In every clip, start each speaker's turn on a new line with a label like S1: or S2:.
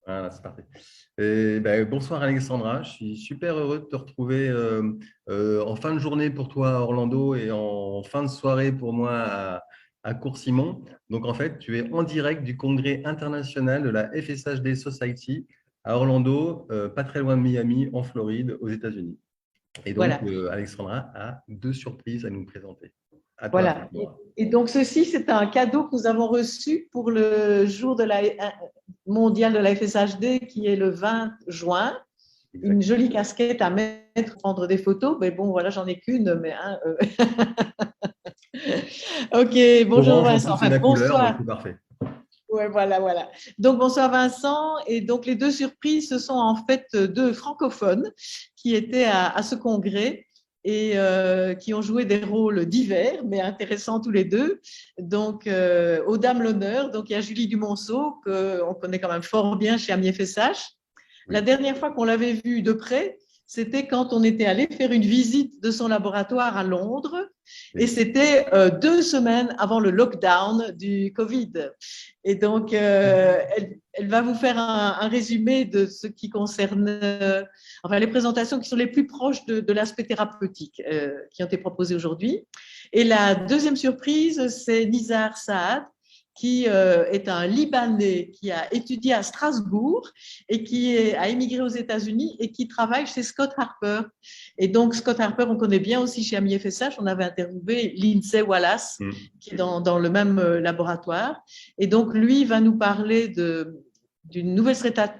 S1: Voilà, c'est parfait. Et, ben, bonsoir Alexandra, je suis super heureux de te retrouver en fin de journée pour toi à Orlando et en fin de soirée pour moi à Cours-Simon. Donc en fait, tu es en direct du congrès international de la FSHD Society à Orlando, pas très loin de Miami, en Floride, aux États-Unis. Et donc,
S2: Voilà,
S1: Alexandra a deux surprises à nous présenter. À toi,
S2: voilà.
S1: Alexandra.
S2: Et donc, ceci, c'est un cadeau que nous avons reçu pour le jour de la mondial de la FSHD qui est le 20 juin. Une
S1: Exact.
S2: jolie casquette à mettre, prendre des photos. Mais bon, voilà, j'en ai qu'une. Mais, hein, Ok, bonjour
S1: Orange, en
S2: Vincent.
S1: plus, c'est
S2: Enfin,
S1: ma couleur, donc
S2: bonsoir.
S1: c'est parfait.
S2: Ouais, voilà, voilà. Donc, bonsoir Vincent. Et donc, les deux surprises, ce sont en fait deux francophones qui étaient à ce congrès et qui ont joué des rôles divers, mais intéressants tous les deux. Donc, aux dames l'honneur. Donc, il y a Julie Dumonceau, qu'on connaît quand même fort bien chez Amiens FSH. La
S1: Oui.
S2: dernière fois qu'on l'avait vue de près, c'était quand on était allé faire une visite de son laboratoire à Londres. Et
S1: Oui.
S2: c'était 2 semaines avant le lockdown du Covid. Et donc, elle va vous faire un résumé de ce qui concerne enfin, les présentations qui sont les plus proches de l'aspect thérapeutique qui ont été proposées aujourd'hui. Et la deuxième surprise, c'est Nizar Saad, qui est un Libanais qui a étudié à Strasbourg et a émigré aux États-Unis et qui travaille chez Scott Harper. Et donc, Scott Harper, on connaît bien aussi chez Ami FSH. On avait interviewé Lindsay Wallace,
S1: Mm.
S2: qui est dans le même laboratoire. Et donc, lui va nous parler d'une nouvelle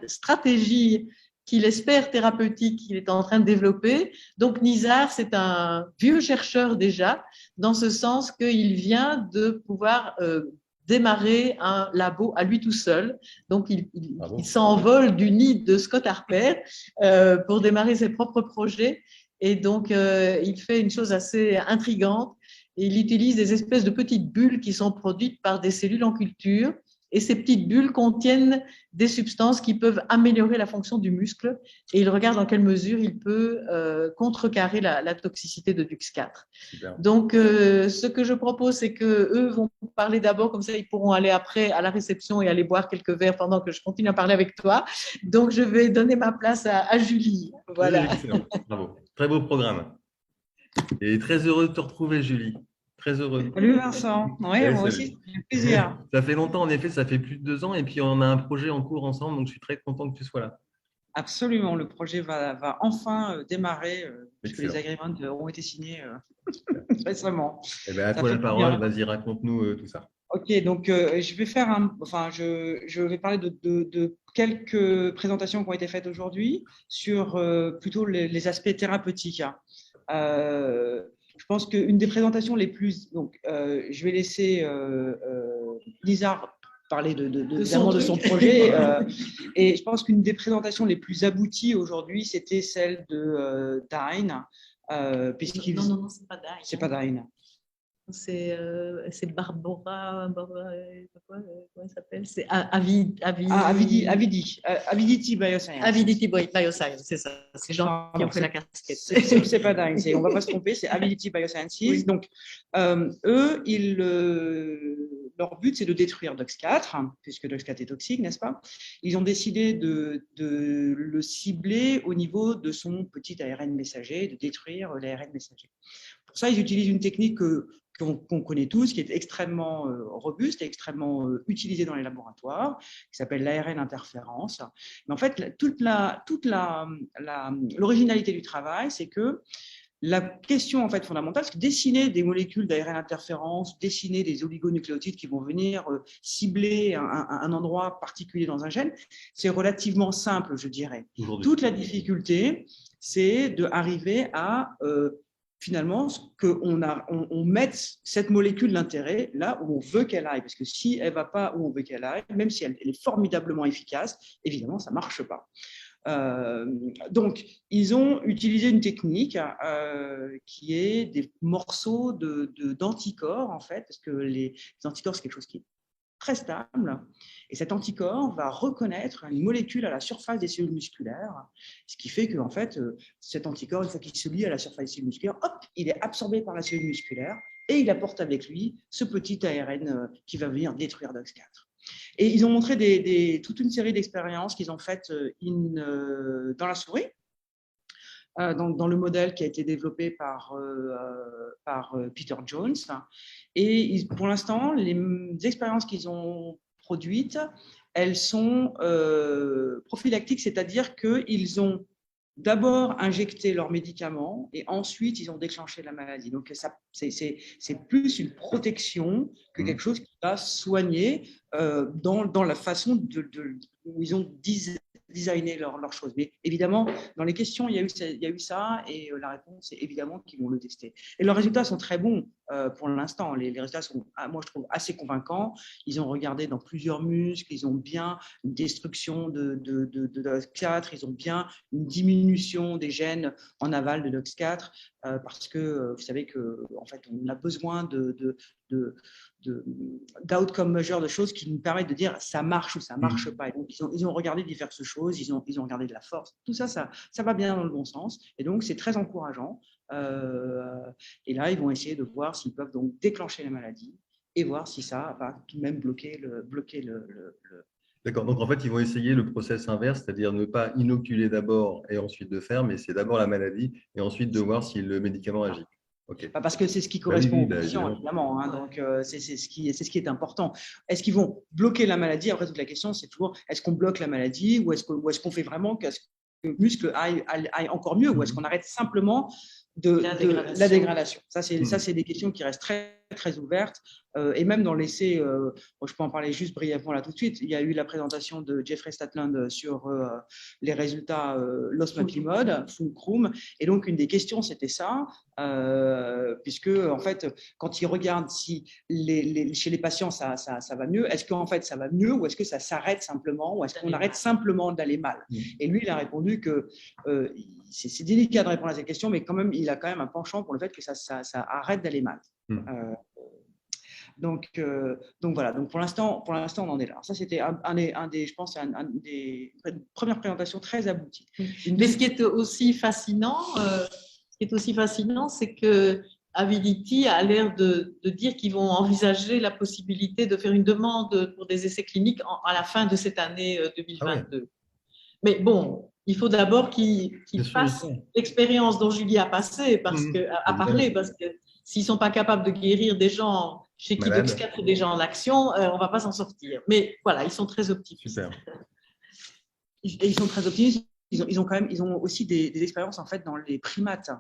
S2: stratégie qu'il espère thérapeutique qu'il est en train de développer. Donc, Nizar, c'est un vieux chercheur déjà, dans ce sens qu'il vient de pouvoir démarrer un labo à lui tout seul. Donc, il
S1: Bravo.
S2: s'envole du nid de Scott Harper pour démarrer ses propres projets. Et donc, il fait une chose assez intrigante. Il utilise des espèces de petites bulles qui sont produites par des cellules en culture. Et ces petites bulles contiennent des substances qui peuvent améliorer la fonction du muscle. Et il regarde dans quelle mesure il peut contrecarrer la toxicité de Dux4.
S1: Super.
S2: Donc, ce que je propose, c'est qu'eux vont parler d'abord, comme ça ils pourront aller après à la réception et aller boire quelques verres pendant que je continue à parler avec toi. Donc, je vais donner ma place à Julie.
S1: Oui,
S2: Voilà.
S1: excellent. Bravo. Très beau programme. Et très heureux de te retrouver, Julie. Très heureux.
S3: Salut Vincent. Oui,
S1: Ouais,
S3: moi
S1: ça,
S3: aussi, ça fait plaisir.
S1: ça fait longtemps, en effet, ça fait plus de 2 ans. Et puis, on a un projet en cours ensemble. Donc, je suis très content que tu sois là.
S3: Absolument, le projet va enfin démarrer puisque les
S1: Excellent.
S3: agreements ont été signés
S1: Super.
S3: récemment.
S1: Eh bien, à
S3: Ça
S1: toi
S3: fait
S1: la
S3: du
S1: parole.
S3: bien.
S1: Vas-y, raconte-nous tout ça.
S3: Ok, donc je vais faire je vais parler de quelques présentations qui ont été faites aujourd'hui sur plutôt les aspects thérapeutiques. Je pense qu'une des présentations les plus, donc je vais laisser Lisa parler évidemment de son projet, et je pense qu'une des présentations les plus abouties aujourd'hui, c'était celle de Dine, puisqu'il
S2: Non, c'est pas Dine.
S3: c'est pas Dine.
S2: C'est Barbara, comment elle s'appelle? C'est
S3: Avidity Bioscience.
S2: Avidity Bioscience, c'est ça. C'est les gens qui ont fait la casquette.
S3: C'est pas dingue, on ne va pas se tromper, c'est Avidity Biosciences.
S2: Oui.
S3: Donc, eux, leur but, c'est de détruire DUX4, puisque DUX4 est toxique, n'est-ce pas? Ils ont décidé de le cibler au niveau de son petit ARN messager, de détruire l'ARN messager. Pour ça, ils utilisent une technique qu'on connaît tous, qui est extrêmement robuste et extrêmement utilisée dans les laboratoires, qui s'appelle l'ARN interférence. Mais en fait, toute l'originalité du travail, c'est que la question en fait fondamentale, c'est que dessiner des molécules d'ARN interférence, dessiner des oligonucléotides qui vont venir cibler un endroit particulier dans un gène, c'est relativement simple, je dirais. Toute la difficulté, c'est d'arriver à finalement qu'on mette cette molécule d'intérêt là où on veut qu'elle aille. Parce que si elle ne va pas où on veut qu'elle aille, même si elle est formidablement efficace, évidemment, ça ne marche pas. Donc, ils ont utilisé une technique qui est des morceaux d'anticorps, en fait, parce que les anticorps, c'est quelque chose qui est très stable, et cet anticorps va reconnaître une molécule à la surface des cellules musculaires, ce qui fait que en fait, cet anticorps, une fois qu'il se lie à la surface des cellules musculaires, hop, il est absorbé par la cellule musculaire et il apporte avec lui ce petit ARN qui va venir détruire DUX4. Et ils ont montré toute une série d'expériences qu'ils ont faites dans la souris, dans le modèle qui a été développé par Peter Jones. Et pour l'instant, les expériences qu'ils ont produites, elles sont prophylactiques, c'est-à-dire qu'ils ont d'abord injecté leurs médicaments et ensuite ils ont déclenché la maladie. Donc c'est plus une protection que quelque chose qui va soigner dans la façon où ils ont designé leurs choses. Mais évidemment, dans les questions, il y a eu ça et la réponse est évidemment qu'ils vont le tester. Et leurs résultats sont très bons pour l'instant. Les résultats sont, moi je trouve, assez convaincants. Ils ont regardé dans plusieurs muscles, ils ont bien une destruction de DOX4, ils ont bien une diminution des gènes en aval de DOX4 parce que vous savez qu'en fait, on a besoin d'outcome measure, de choses qui nous permettent de dire ça marche ou ça marche pas. Et donc, ils ont regardé diverses choses, ils ont regardé de la force. Tout ça, ça va bien dans le bon sens. Et donc, c'est très encourageant. Et là, ils vont essayer de voir s'ils peuvent donc déclencher la maladie et voir si ça va tout de même bloquer le.
S1: D'accord. Donc, en fait, ils vont essayer le process inverse, c'est-à-dire ne pas inoculer d'abord et ensuite de faire, mais c'est d'abord la maladie et ensuite de voir si le médicament agit. Okay.
S3: Parce que c'est ce qui correspond aux patients, évidemment. Hein, donc, c'est ce qui est important. Est-ce qu'ils vont bloquer la maladie? Après, toute la question, c'est toujours, est-ce qu'on bloque la maladie ou est-ce qu'on fait vraiment que le muscle aille encore mieux ou est-ce qu'on arrête simplement la dégradation? Ça, c'est des questions qui restent très, très ouvertes. Et même dans l'essai, je peux en parler juste brièvement là tout de suite, il y a eu la présentation de Jeffrey Statland sur les résultats l'osmaplimod, fulcrum. Et donc, une des questions, c'était ça, puisque, en fait, quand ils regardent si chez les patients, ça va mieux, est-ce qu'en fait, ça va mieux ou est-ce que ça s'arrête simplement ou est-ce qu'on arrête simplement d'aller mal? Et lui, il a répondu que c'est délicat de répondre à cette question, mais quand même, il a quand même un penchant pour le fait que ça arrête d'aller mal. Donc voilà. Donc pour l'instant, on en est là. Ça, c'était je pense, une des premières présentations très abouties.
S2: Mais ce qui est aussi fascinant, c'est que Avidity a l'air de dire qu'ils vont envisager la possibilité de faire une demande pour des essais cliniques à la fin de cette année 2022. Ah ouais. Mais bon, il faut d'abord qu'ils fassent l'expérience dont Julie a parlé, parce que s'ils ne sont pas capables de guérir des gens chez qui DOX4 est déjà en action, on ne va pas s'en sortir. Mais voilà, ils sont très optimistes.
S1: Super.
S3: Ils sont très optimistes. Ils ont aussi des expériences en fait dans les primates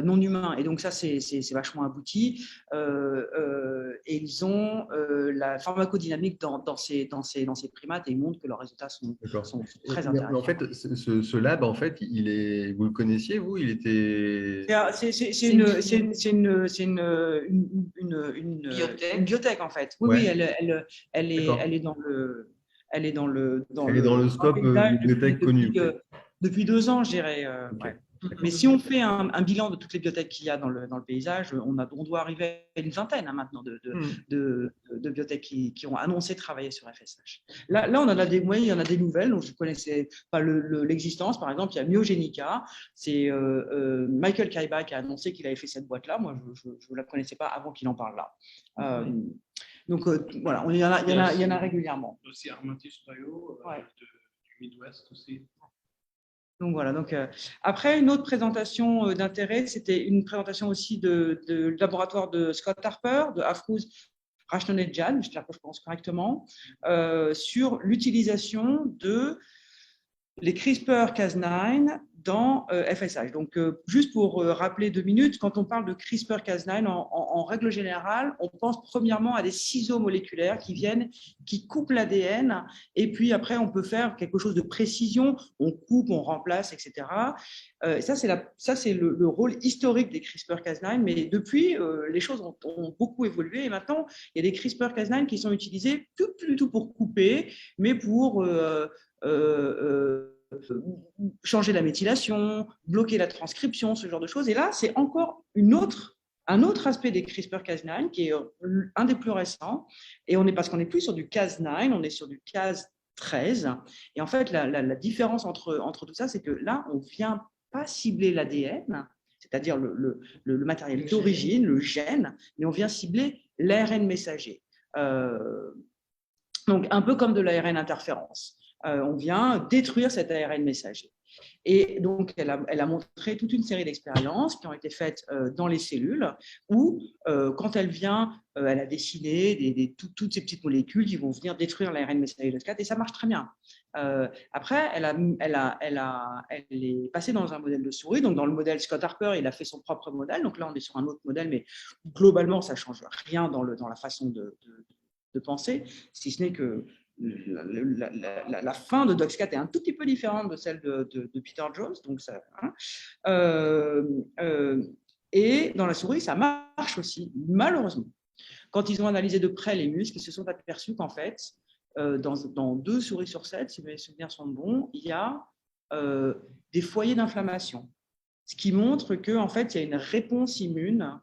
S3: non humains. Et donc ça, c'est vachement abouti. Et ils ont la pharmacodynamique dans ces primates et ils montrent que leurs résultats sont très intéressants.
S1: Mais en fait, ce lab, en fait, vous le connaissiez, vous? Il était…
S3: C'est une biotech, en fait. Oui, elle est dans le… Elle est dans le
S1: scope biotech connu.
S3: Depuis 2 ans, je dirais. Ouais. Mais si on fait un bilan de toutes les biotech qu'il y a dans le paysage, on doit arriver à une vingtaine maintenant de biotech qui ont annoncé travailler sur FSH. Là, il y en a des nouvelles dont je ne connaissais pas l'existence. Par exemple, il y a Myogenica. C'est Michael Kaiba qui a annoncé qu'il avait fait cette boîte-là. Moi, je ne la connaissais pas avant qu'il en parle là. Donc, voilà, il y en a régulièrement.
S4: Aussi Armatis Bio du Midwest aussi.
S3: Donc voilà. Donc, après, une autre présentation d'intérêt, c'était une présentation aussi du laboratoire de Scott Harper, de Afrouz Rashnonedjan, j'espère que je prononce correctement, sur l'utilisation de les CRISPR-Cas9 dans FSH. Donc, juste pour rappeler 2 minutes, quand on parle de CRISPR-Cas9, en règle générale, on pense premièrement à des ciseaux moléculaires qui coupent l'ADN, et puis après, on peut faire quelque chose de précision, on coupe, on remplace, etc. Ça, c'est le rôle historique des CRISPR-Cas9, mais depuis, les choses ont beaucoup évolué, et maintenant, il y a des CRISPR-Cas9 qui sont utilisés plus du tout pour couper, mais pour… changer la méthylation, bloquer la transcription, ce genre de choses. Et là, c'est encore un autre aspect des CRISPR-Cas9 qui est un des plus récents. Et parce qu'on n'est plus sur du Cas9, on est sur du Cas13. Et en fait, la différence entre tout ça, c'est que là, on ne vient pas cibler l'ADN, c'est-à-dire le matériel d'origine, le gène, mais on vient cibler l'ARN messager. Donc, un peu comme de l'ARN interférence. On vient détruire cet ARN messager. Et donc, elle a montré toute une série d'expériences qui ont été faites dans les cellules où, quand elle vient, elle a dessiné toutes ces petites molécules qui vont venir détruire l'ARN messager de SCAT et ça marche très bien. Après, elle est passée dans un modèle de souris. Donc, dans le modèle Scott Harper, il a fait son propre modèle. Donc là, on est sur un autre modèle, mais globalement, ça ne change rien dans la façon de penser, si ce n'est que la fin de DoxCat est un tout petit peu différente de celle de Peter Jones. Donc ça, et dans la souris, ça marche aussi, malheureusement. Quand ils ont analysé de près les muscles, ils se sont aperçus qu'en fait, dans 2 souris sur 7, si mes souvenirs sont bons, il y a des foyers d'inflammation. Ce qui montre qu'en fait, il y a une réponse immune.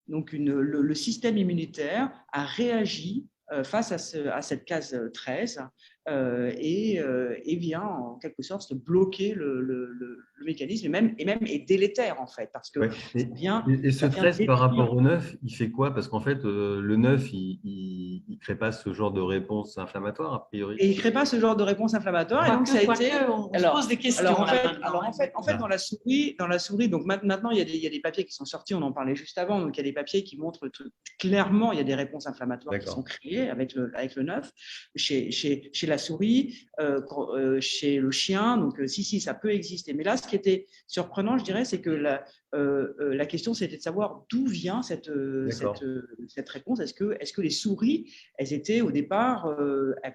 S3: Donc, le système immunitaire a réagi face à cette case 13 et vient en quelque sorte bloquer le mécanisme et même est délétère en fait parce que
S1: et ce 13 par rapport au 9, il fait quoi? Parce qu'en fait, le 9, il ne crée pas ce genre de réponse inflammatoire a priori.
S3: Et il ne crée pas ce genre de réponse inflammatoire. Et donc, ça a été.
S2: On se pose des questions.
S3: Alors, en fait, dans la souris, donc maintenant, il y a des papiers qui sont sortis, on en parlait juste avant. Donc, il y a des papiers qui montrent clairement, il y a des réponses inflammatoires qui sont créées avec le 9 chez la souris, chez le chien. Donc, si, ça peut exister. Mais là, ce qui était surprenant, je dirais, c'est que la question, c'était de savoir d'où vient cette réponse. Est-ce que les souris, elles étaient au départ,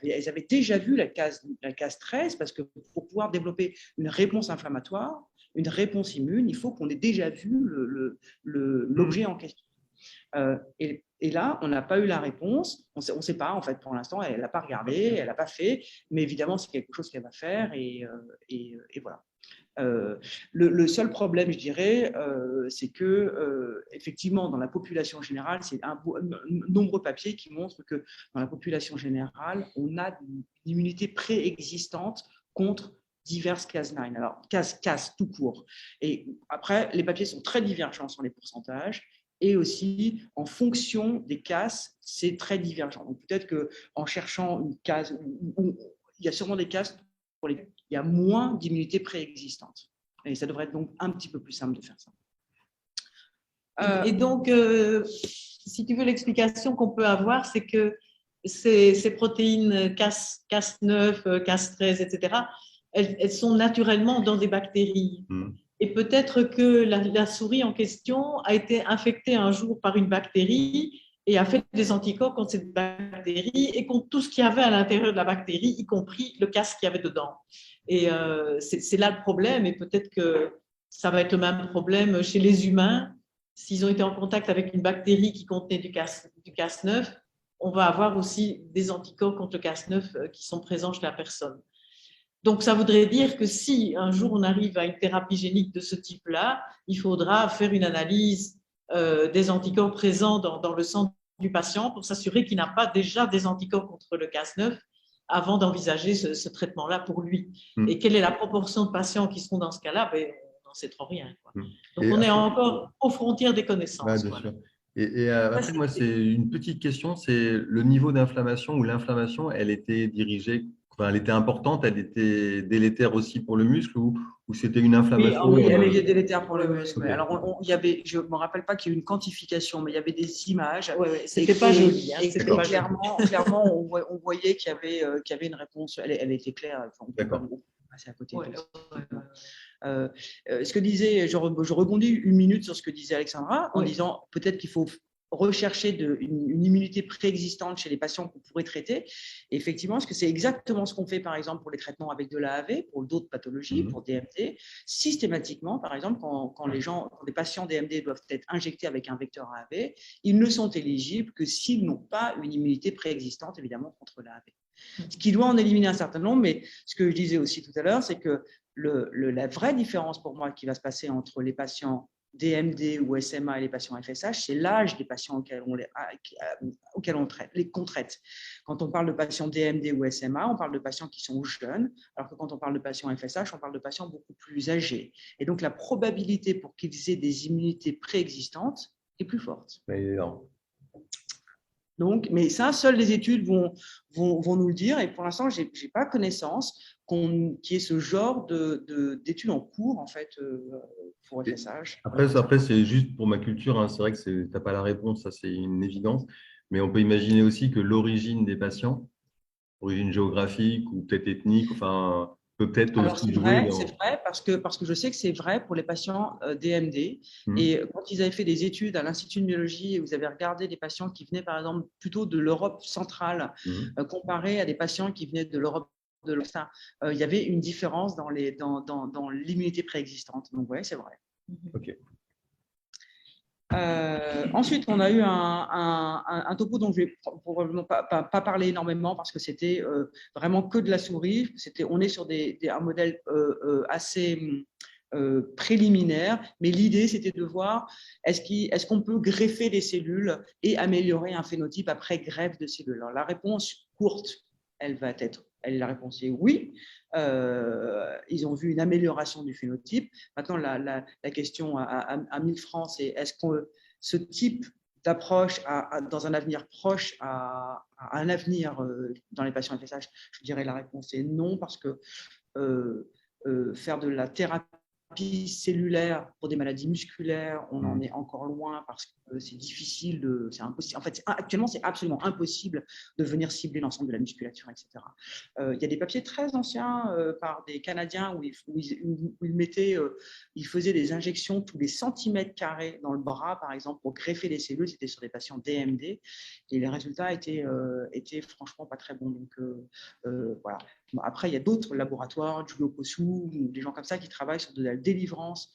S3: elles avaient déjà vu la case 13, parce que pour pouvoir développer une réponse inflammatoire, une réponse immune, il faut qu'on ait déjà vu l'objet en question. Et là, on n'a pas eu la réponse. On ne sait pas, en fait, pour l'instant, elle n'a pas regardé, elle n'a pas fait, mais évidemment, c'est quelque chose qu'elle va faire et voilà. Le seul problème, je dirais, c'est que effectivement, dans la population générale, c'est nombreux papiers qui montrent que dans la population générale, on a une immunité préexistante contre diverses Cas9, alors Cas tout court. Et après, les papiers sont très divergents sur les pourcentages. Et aussi, en fonction des cases, c'est très divergent. Donc, peut-être qu'en cherchant une case, il y a sûrement des cases pour lesquelles il y a moins d'immunité préexistante. Et ça devrait être donc un petit peu plus simple de faire ça.
S2: Et donc, si tu veux, l'explication qu'on peut avoir, c'est que ces protéines Cas9, Cas13, etc., elles sont naturellement dans des bactéries. Et peut-être que la souris en question a été infectée un jour par une bactérie et a fait des anticorps contre cette bactérie et contre tout ce qu'il y avait à l'intérieur de la bactérie, y compris le Cas qu'il y avait dedans. Et c'est là le problème. Et peut-être que ça va être le même problème chez les humains. S'ils ont été en contact avec une bactérie qui contenait du Cas9, on va avoir aussi des anticorps contre le Cas9 qui sont présents chez la personne. Donc, ça voudrait dire que si un jour on arrive à une thérapie génique de ce type-là, il faudra faire une analyse des anticorps présents dans le sang du patient pour s'assurer qu'il n'a pas déjà des anticorps contre le Cas9 avant d'envisager ce traitement-là pour lui. Et quelle est la proportion de patients qui seront dans ce cas-là? On n'en sait trop rien. Donc, on est encore aux frontières des connaissances.
S1: Bien sûr. Et après, moi, c'est une petite question, c'est le niveau d'inflammation ou l'inflammation, elle était dirigée, elle était importante, elle était délétère aussi pour le muscle ou c'était une inflammation?
S3: Oui, elle était délétère pour le muscle. Okay. Alors, je ne me rappelle pas qu'il y ait eu une quantification, mais il y avait des images.
S2: C'était pas joli.
S3: Clairement, on voyait qu'il y avait une réponse. Elle était claire. On peut pas passer à côté. Ce que disait, je rebondis une minute sur ce que disait Alexandra en disant peut-être qu'il faut rechercher une immunité préexistante chez les patients qu'on pourrait traiter. Et effectivement, parce que c'est exactement ce qu'on fait, par exemple, pour les traitements avec de l'AAV, pour d'autres pathologies, pour DMD. Systématiquement, par exemple, quand les patients DMD doivent être injectés avec un vecteur AAV, ils ne sont éligibles que s'ils n'ont pas une immunité préexistante, évidemment, contre l'AAV. Ce qui doit en éliminer un certain nombre, mais ce que je disais aussi tout à l'heure, c'est que la vraie différence pour moi qui va se passer entre les patients DMD ou SMA et les patients FSH, c'est l'âge des patients auxquels on traite. Quand on parle de patients DMD ou SMA, on parle de patients qui sont jeunes, alors que quand on parle de patients FSH, on parle de patients beaucoup plus âgés. Et donc, la probabilité pour qu'ils aient des immunités préexistantes est plus forte. Donc, mais ça, seules les études vont nous le dire. Et pour l'instant, je n'ai pas connaissance qu'il y ait ce genre d'études en cours, en fait, pour FSH.
S1: Après c'est juste pour ma culture, hein, c'est vrai que tu n'as pas la réponse, ça c'est une évidence, mais on peut imaginer aussi que l'origine des patients, origine géographique ou peut-être ethnique, enfin, peut peut-être
S3: Alors,
S1: aussi jouer
S3: c'est vrai parce que je sais que c'est vrai pour les patients DMD. Et quand ils avaient fait des études à l'Institut de myologie et vous avez regardé des patients qui venaient, par exemple, plutôt de l'Europe centrale, comparé à des patients qui venaient de l'Europe de l'Ouest, il y avait une différence dans l'immunité préexistante. Donc, oui, c'est vrai.
S1: Ok.
S3: Ensuite, on a eu un topo dont je ne vais probablement pas parler énormément parce que c'était vraiment que de la souris. On est sur un modèle assez préliminaire, mais l'idée, c'était de voir est-ce qu'on peut greffer des cellules et améliorer un phénotype après greffe de cellules. Alors, la réponse courte, la réponse est oui. Ils ont vu une amélioration du phénotype. Maintenant, la question à 1000 francs, c'est est-ce que ce type d'approche dans un avenir proche a un avenir dans les patients FSH? Je dirais la réponse est non, parce que faire de la thérapie cellulaire pour des maladies musculaires, on en est encore loin parce que c'est difficile, c'est impossible. En fait, actuellement, c'est absolument impossible de venir cibler l'ensemble de la musculature, etc. Il y a des papiers très anciens par des Canadiens où ils faisaient des injections tous les centimètres carrés dans le bras, par exemple, pour greffer des cellules. C'était sur des patients DMD et les résultats étaient franchement pas très bons. Donc, voilà. Bon, après, il y a d'autres laboratoires, Giulio Possu, des gens comme ça qui travaillent sur de la délivrance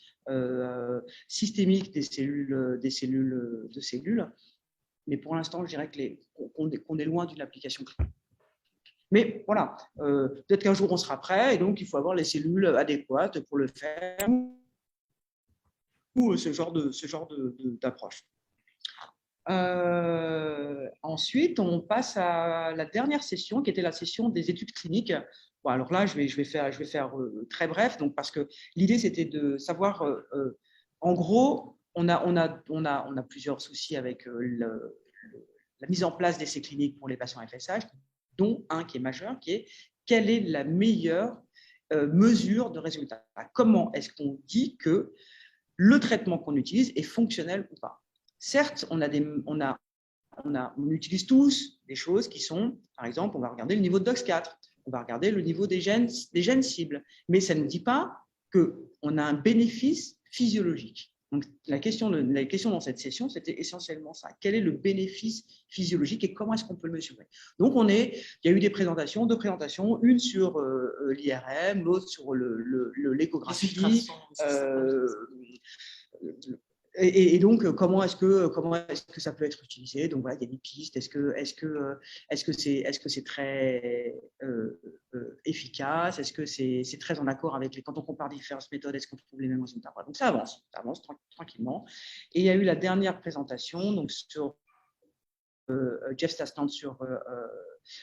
S3: systémique des cellules. Mais pour l'instant, je dirais qu'on est loin d'une application clinique. Mais voilà, peut-être qu'un jour on sera prêt et donc il faut avoir les cellules adéquates pour le faire ou ce genre d'approche. Ensuite, on passe à la dernière session qui était la session des études cliniques. Bon, alors là, je vais faire très bref, donc, parce que l'idée, c'était de savoir, en gros, on a plusieurs soucis avec la mise en place d'essais cliniques pour les patients FSH, dont un qui est majeur, qui est quelle est la meilleure mesure de résultat? Comment est-ce qu'on dit que le traitement qu'on utilise est fonctionnel ou pas? Certes, on utilise tous des choses qui sont, par exemple, on va regarder le niveau de DOX4, on va regarder le niveau des gènes cibles, mais ça ne dit pas qu'on a un bénéfice physiologique. Donc, la question dans cette session, c'était essentiellement ça. Quel est le bénéfice physiologique et comment est-ce qu'on peut le mesurer? Donc, il y a eu deux présentations, une sur l'IRM, l'autre sur l'échographie. Et donc, comment est-ce que ça peut être utilisé? Donc voilà, il y a des pistes. Est-ce que c'est très efficace? Est-ce que c'est très en accord avec quand on compare différentes méthodes, est-ce qu'on trouve les mêmes résultats? Donc ça avance tranquillement. Et il y a eu la dernière présentation, donc sur Jeff Stasland sur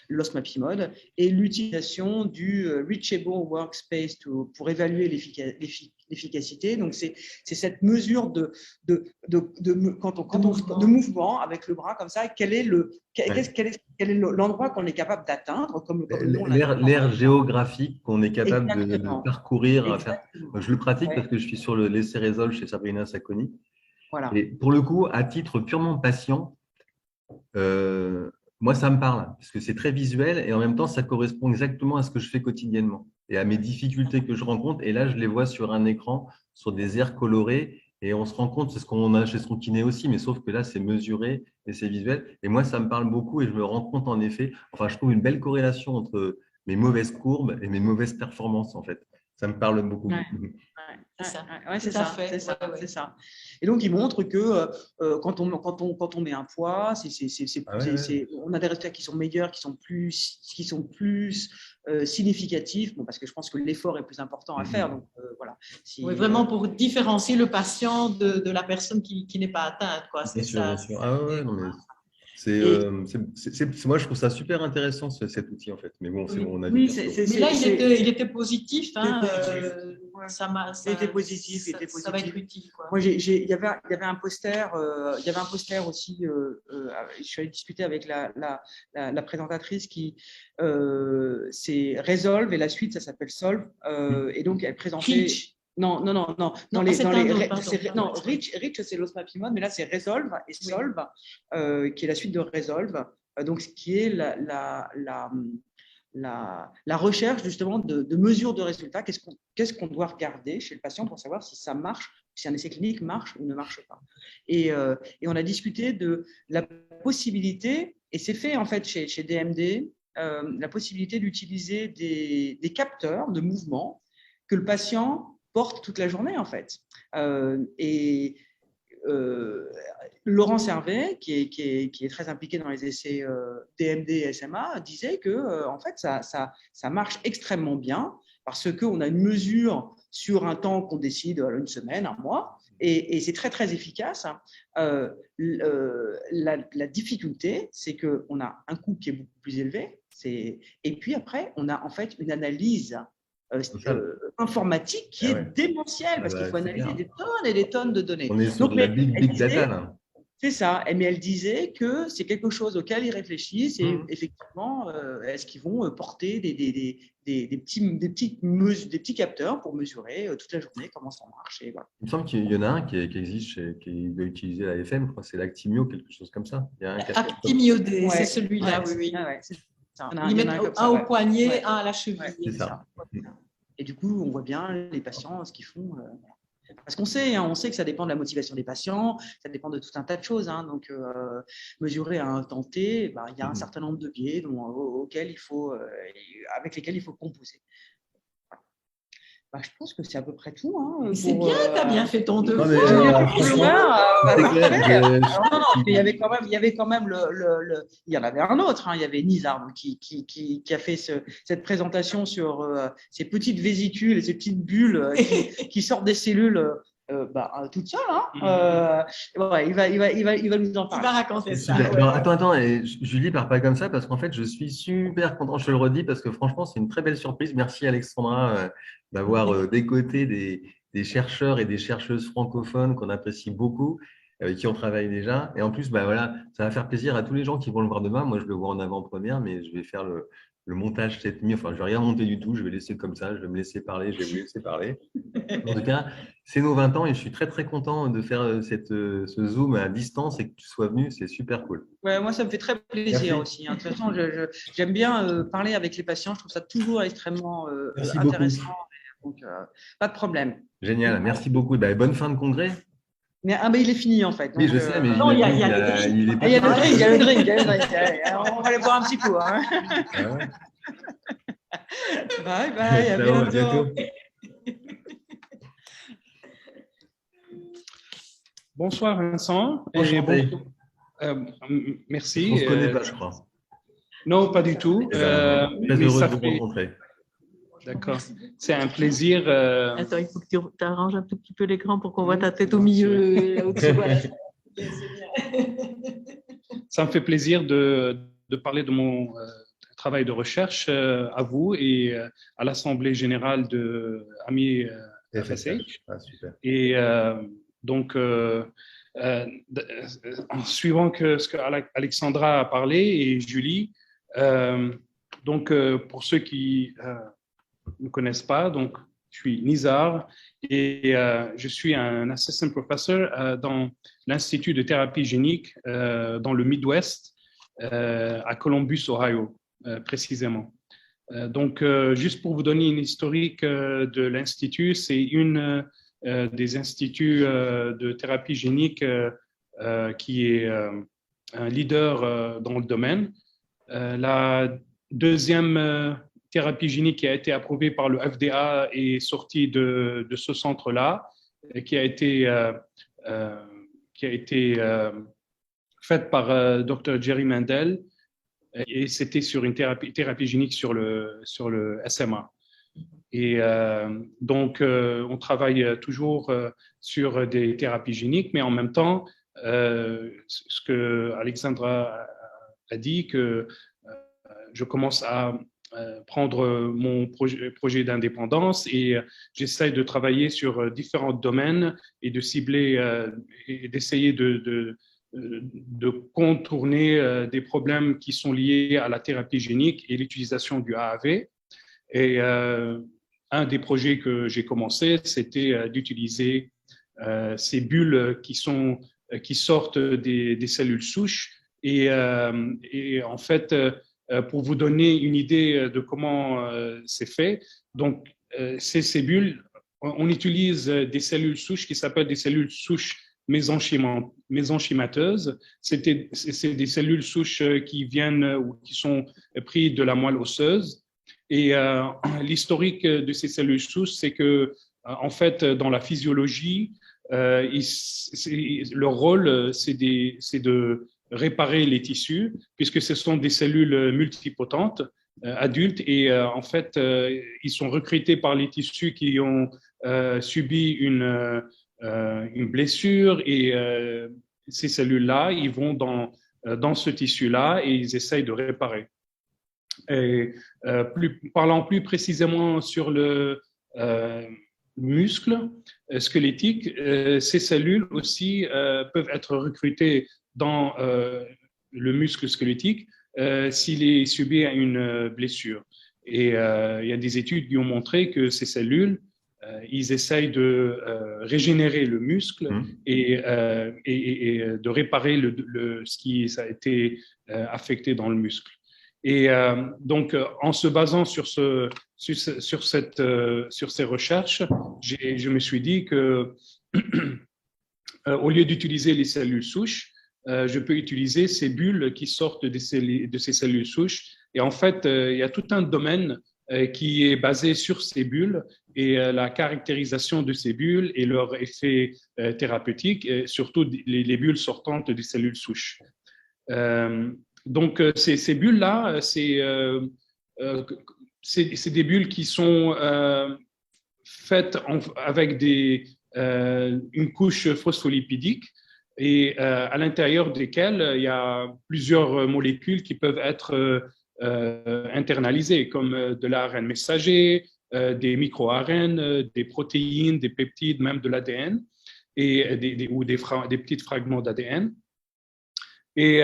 S3: l'osmapimode et l'utilisation du Reachable Workspace pour évaluer l'efficacité. Donc, c'est cette mesure de mouvement avec le bras comme ça. Quel est l'endroit qu'on est capable d'atteindre
S1: l'aire géographique qu'on est capable de parcourir. Je le pratique parce que je suis sur l'essérésol chez Sabrina Sacconi.
S3: Voilà.
S1: Et pour le coup, à titre purement patient, moi, ça me parle parce que c'est très visuel et en même temps, ça correspond exactement à ce que je fais quotidiennement et à mes difficultés que je rencontre. Et là, je les vois sur un écran, sur des aires colorées et on se rend compte, c'est ce qu'on a chez son kiné aussi, mais sauf que là, c'est mesuré et c'est visuel. Et moi, ça me parle beaucoup et je me rends compte en effet, enfin, je trouve une belle corrélation entre mes mauvaises courbes et mes mauvaises performances en fait. Ça me parle beaucoup.
S3: Ouais. C'est ça. Et donc, il montre que quand on met un poids, on a des résultats qui sont meilleurs, qui sont plus significatifs, parce que je pense que l'effort est plus important à faire. Donc, voilà.
S2: Oui, vraiment pour différencier le patient de la personne qui n'est pas atteinte.
S1: Bien sûr. Ah ouais, non, mais moi, je trouve ça super intéressant cet outil en fait. Mais bon, c'est bon, on a dit.
S2: Mais là, il était positif.
S3: Il était positif, il était
S2: Ça va être
S3: positif.
S2: utile, quoi.
S3: Moi, il y avait un poster, aussi. Je suis allé discuter avec la présentatrice qui c'est Resolve et la suite, ça s'appelle Solve. Et donc, elle présentait.
S2: Reach.
S3: Non.
S2: Non, c'est un autre, pardon.
S3: Reach, c'est l'osmapimode, mais là, c'est Resolve et Solve, qui est la suite de Resolve. Donc, ce qui est la recherche justement de mesures de résultats. Qu'est-ce qu'on doit regarder chez le patient pour savoir si ça marche, si un essai clinique marche ou ne marche pas. Et on a discuté de la possibilité, et c'est fait en fait chez DMD, la possibilité d'utiliser des capteurs de mouvement que le patient porte toute la journée en fait. Laurent Servet, qui est très impliqué dans les essais DMD et SMA, disait que en fait, ça marche extrêmement bien parce qu'on a une mesure sur un temps qu'on décide, une semaine, un mois, et c'est très, très efficace. La difficulté, c'est qu'on a un coût qui est beaucoup plus élevé, et puis après, on a en fait une analyse informatique qui est démentielle parce qu'il faut analyser des tonnes et des tonnes de données.
S1: On est sur de la big data là.
S3: C'est ça, mais elle disait que c'est quelque chose auquel ils réfléchissent et effectivement, est-ce qu'ils vont porter des petits capteurs pour mesurer toute la journée comment ça marche. Et voilà.
S1: Il me semble qu'il y en a un qui existe, qui doit utiliser la FM, je crois que c'est l'Actimio, quelque chose comme ça. Il y a un
S2: Actimio D, c'est celui-là, oui. Ils mettent un au poignet, un à la cheville.
S1: C'est ça.
S3: Et du coup, on voit bien les patients, ce qu'ils font. Parce qu'on sait que ça dépend de la motivation des patients, ça dépend de tout un tas de choses. Donc, mesurer à un temps T, il y a un certain nombre de biais avec lesquels il faut composer. Je pense que c'est à peu près tout.
S2: C'est bien, tu as bien fait ton devoir.
S3: Il y avait quand même il y en avait un autre. Il y avait Nizar qui a fait cette présentation sur ces petites vésicules et ces petites bulles qui sortent des cellules toutes seules. Il va nous en parler.
S2: Il va raconter ça.
S1: Alors, attends, Julie, pars pas comme ça parce qu'en fait, je suis super content, je te le redis, parce que franchement, c'est une très belle surprise. Merci Alexandra d'avoir décoté des chercheurs et des chercheuses francophones qu'on apprécie beaucoup, avec qui on travaille déjà. Et en plus, voilà, ça va faire plaisir à tous les gens qui vont le voir demain. Moi, je le vois en avant-première, mais je vais faire le montage cette nuit. Enfin, je ne vais rien monter du tout. Je vais laisser comme ça. Je vais me laisser parler. Je vais vous laisser parler. En tout cas, c'est nos 20 ans et je suis très, très content de faire ce Zoom à distance et que tu sois venu. C'est super cool.
S3: Ouais, moi, ça me fait très plaisir aussi. De toute façon, j'aime bien parler avec les patients. Je trouve ça toujours extrêmement intéressant. Donc, pas de problème.
S1: Génial. Merci beaucoup. Bonne fin de congrès.
S3: Mais il est fini en fait. Donc,
S1: oui, je sais, mais
S2: non, il y a
S3: le drink. On va aller boire un petit coup. Bye, à bientôt.
S4: Bonsoir Vincent. Merci.
S1: On ne se connaît pas, je crois.
S4: Non, pas du tout.
S1: Très heureux de vous rencontrer.
S4: D'accord. C'est un plaisir.
S2: Attends, il faut que tu arranges un tout petit peu l'écran pour qu'on voit ta tête au milieu.
S4: Ça me fait plaisir de parler de mon travail de recherche à vous et à l'Assemblée générale de AMI FSH.
S1: Super.
S4: Et donc, en suivant ce que Alexandra a parlé et Julie, donc pour ceux qui ne connaissent pas, donc je suis Nizar et je suis un assistant professor dans l'Institut de thérapie génique dans le Midwest à Columbus, Ohio, précisément. Donc, juste pour vous donner une historique de l'Institut, c'est une des instituts de thérapie génique qui est un leader dans le domaine. La deuxième thérapie génique qui a été approuvée par le FDA est sortie de ce centre-là, qui a été faite par Dr. Jerry Mendel, et c'était sur une thérapie génique sur le SMA. Et donc, on travaille toujours sur des thérapies géniques, mais en même temps, ce que Alexandra a dit, que je commence à prendre mon projet d'indépendance et j'essaie de travailler sur différents domaines et de cibler et d'essayer de contourner des problèmes qui sont liés à la thérapie génique et l'utilisation du AAV. Et un des projets que j'ai commencé, c'était d'utiliser ces bulles qui sortent des cellules souches. Et en fait, pour vous donner une idée de comment c'est fait, donc ces bulles, on utilise des cellules souches qui s'appellent des cellules souches mésenchymateuses. C'est des cellules souches qui viennent ou qui sont prises de la moelle osseuse. Et l'historique de ces cellules souches, c'est que, en fait, dans la physiologie, leur rôle, c'est de réparer les tissus, puisque ce sont des cellules multipotentes adultes et en fait, ils sont recrutés par les tissus qui ont subi une blessure et ces cellules-là, ils vont dans ce tissu-là et ils essayent de réparer. Et, parlant plus précisément sur le muscle squelettique, ces cellules aussi peuvent être recrutées dans le muscle squelettique s'il est subi à une blessure. Et il y a des études qui ont montré que ces cellules, ils essayent de régénérer le muscle et de réparer ce qui a été affecté dans le muscle. Et donc, en se basant sur ces recherches, je me suis dit que au lieu d'utiliser les cellules souches, je peux utiliser ces bulles qui sortent de ces cellules souches. Et en fait, il y a tout un domaine qui est basé sur ces bulles et la caractérisation de ces bulles et leur effet thérapeutique, et surtout les bulles sortantes des cellules souches. Donc, ces bulles-là, c'est des bulles qui sont faites avec une couche phospholipidique et à l'intérieur desquelles il y a plusieurs molécules qui peuvent être internalisées, comme de l'ARN messager, des microARN, des protéines, des peptides, même de l'ADN ou des petits fragments d'ADN. Et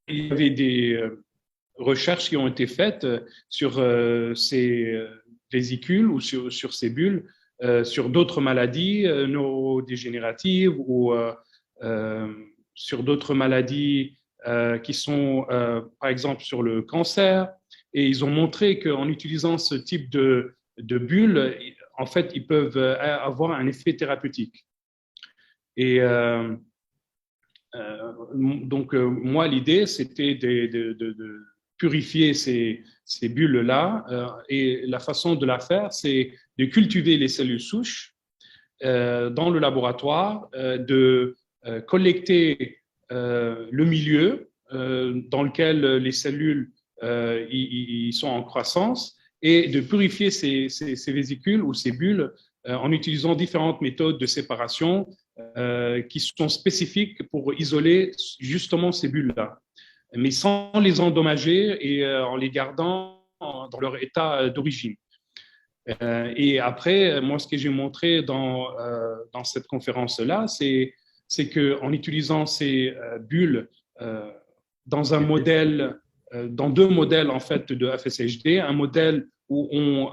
S4: il y avait des recherches qui ont été faites sur ces vésicules ou sur ces bulles, sur d'autres maladies neurodégénératives ou sur d'autres maladies qui sont, par exemple, sur le cancer. Et ils ont montré qu'en utilisant ce type de bulles, en fait, ils peuvent avoir un effet thérapeutique. Et donc, moi, l'idée, c'était de purifier ces bulles-là. Et la façon de la faire, c'est de cultiver les cellules souches dans le laboratoire, de collecter le milieu dans lequel les cellules ils sont en croissance et de purifier ces vésicules ou ces bulles en utilisant différentes méthodes de séparation qui sont spécifiques pour isoler justement ces bulles-là, mais sans les endommager et en les gardant dans leur état d'origine. Et après, moi, ce que j'ai montré dans cette conférence-là, c'est qu'en utilisant ces bulles dans un modèle, dans deux modèles en fait de FSHD, un modèle où on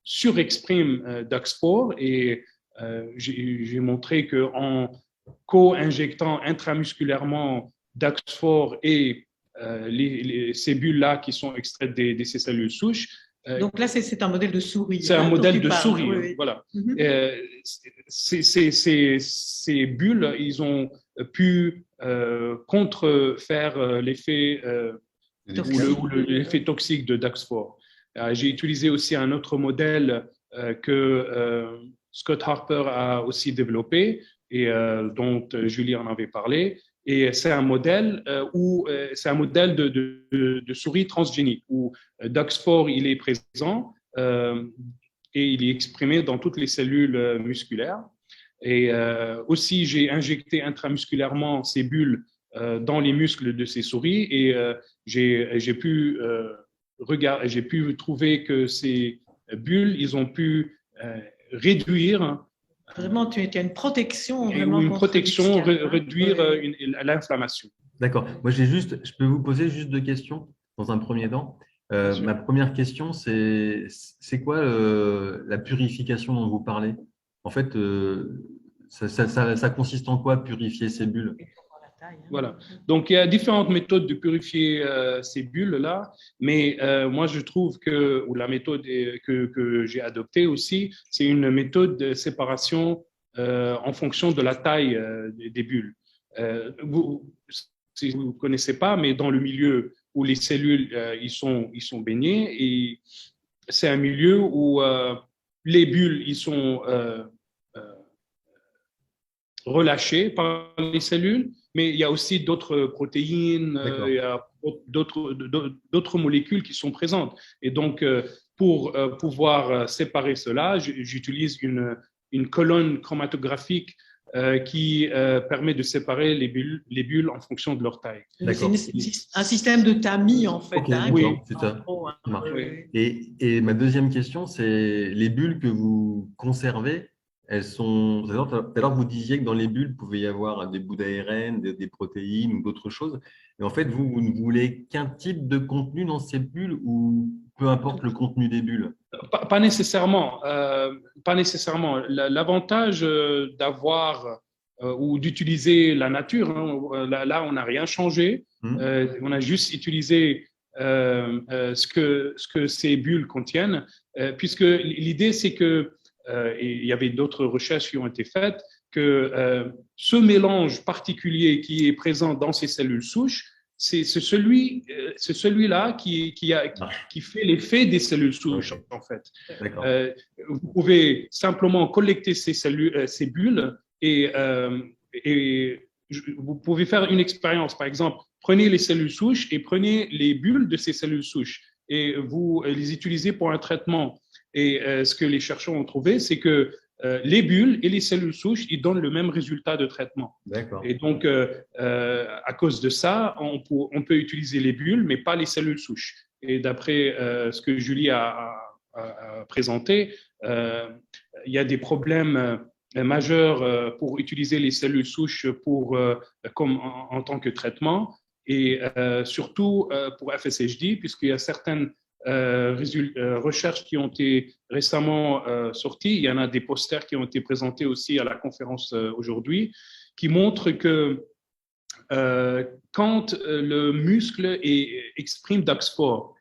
S4: surexprime DUX4 et j'ai montré qu'en co-injectant intramusculairement DUX4 et ces bulles-là qui sont extraites de ces cellules souches.
S2: Donc là, c'est un modèle de souris.
S4: C'est un modèle de souris,
S2: oui.
S4: voilà. Ces bulles, ils ont pu contrefaire l'effet ou l'effet toxique de DUX4. J'ai utilisé aussi un autre modèle que Scott Harper a aussi développé et dont Julie en avait parlé. Et c'est un modèle c'est un modèle de souris transgénique où DUX4 il est présent et il est exprimé dans toutes les cellules musculaires. Et aussi j'ai injecté intramusculairement ces bulles dans les muscles de ces souris et j'ai pu j'ai pu trouver que ces bulles, ils ont pu réduire
S2: Vraiment, tu as une protection
S4: et
S2: vraiment
S4: une
S2: contre
S4: protection,
S2: l'ischiate, hein.
S4: réduire
S2: Oui.
S4: l'inflammation.
S1: D'accord. Moi, je peux vous poser juste deux questions dans un premier temps.
S4: Bien sûr.
S1: Ma première question, c'est quoi la purification dont vous parlez? En fait, ça consiste en quoi, purifier ces bulles?
S2: Et pour la taille, hein.
S4: Voilà. Donc, il y a différentes méthodes de purifier ces bulles-là, mais moi, je trouve ou la méthode que j'ai adoptée aussi, c'est une méthode de séparation en fonction de la taille des bulles. Si vous ne connaissez pas, mais dans le milieu où les cellules ils sont baignés, et c'est un milieu où les bulles ils sont euh, relâchées par les cellules, mais il y a aussi d'autres protéines, il y a d'autres molécules qui sont présentes. Et donc, pour pouvoir séparer cela, j'utilise une colonne chromatographique qui permet de séparer les bulles en fonction de leur taille.
S1: D'accord.
S2: C'est un système de tamis, en fait.
S1: Ok,
S2: Hein,
S4: oui.
S1: d'accord, c'est ça.
S2: gros, hein.
S1: Ça marche.
S4: Oui.
S1: Et ma deuxième question, c'est les bulles que vous conservez, elles sont. Tout à l'heure, vous disiez que dans les bulles, il pouvait y avoir des bouts d'ARN, des protéines ou d'autres choses. Et en fait, vous ne voulez qu'un type de contenu dans ces bulles ou peu importe le contenu des bulles?
S4: Pas nécessairement. Pas nécessairement. L'avantage d'avoir ou d'utiliser la nature, hein, là, on n'a rien changé. On a juste utilisé ce que ces bulles contiennent, puisque l'idée, c'est que, et il y avait d'autres recherches qui ont été faites, que ce mélange particulier qui est présent dans ces cellules souches, c'est celui-là qui fait l'effet des cellules souches,
S1: Ok,
S4: en fait.
S1: d'accord.
S4: Vous pouvez simplement collecter ces bulles et vous pouvez faire une expérience. Par exemple, prenez les cellules souches et prenez les bulles de ces cellules souches et vous les utilisez pour un traitement. Et ce que les chercheurs ont trouvé, c'est que les bulles et les cellules souches, ils donnent le même résultat de traitement.
S1: D'accord.
S4: Et donc, à cause de ça, on peut utiliser les bulles, mais pas les cellules souches. Et d'après ce que Julie a présenté, il y a des problèmes majeurs pour utiliser les cellules souches comme en tant que traitement, et surtout pour FSHD, puisqu'il y a certaines recherches qui ont été récemment sorties. Il y en a des posters qui ont été présentés aussi à la conférence aujourd'hui, qui montrent que quand le muscle exprime DAX4,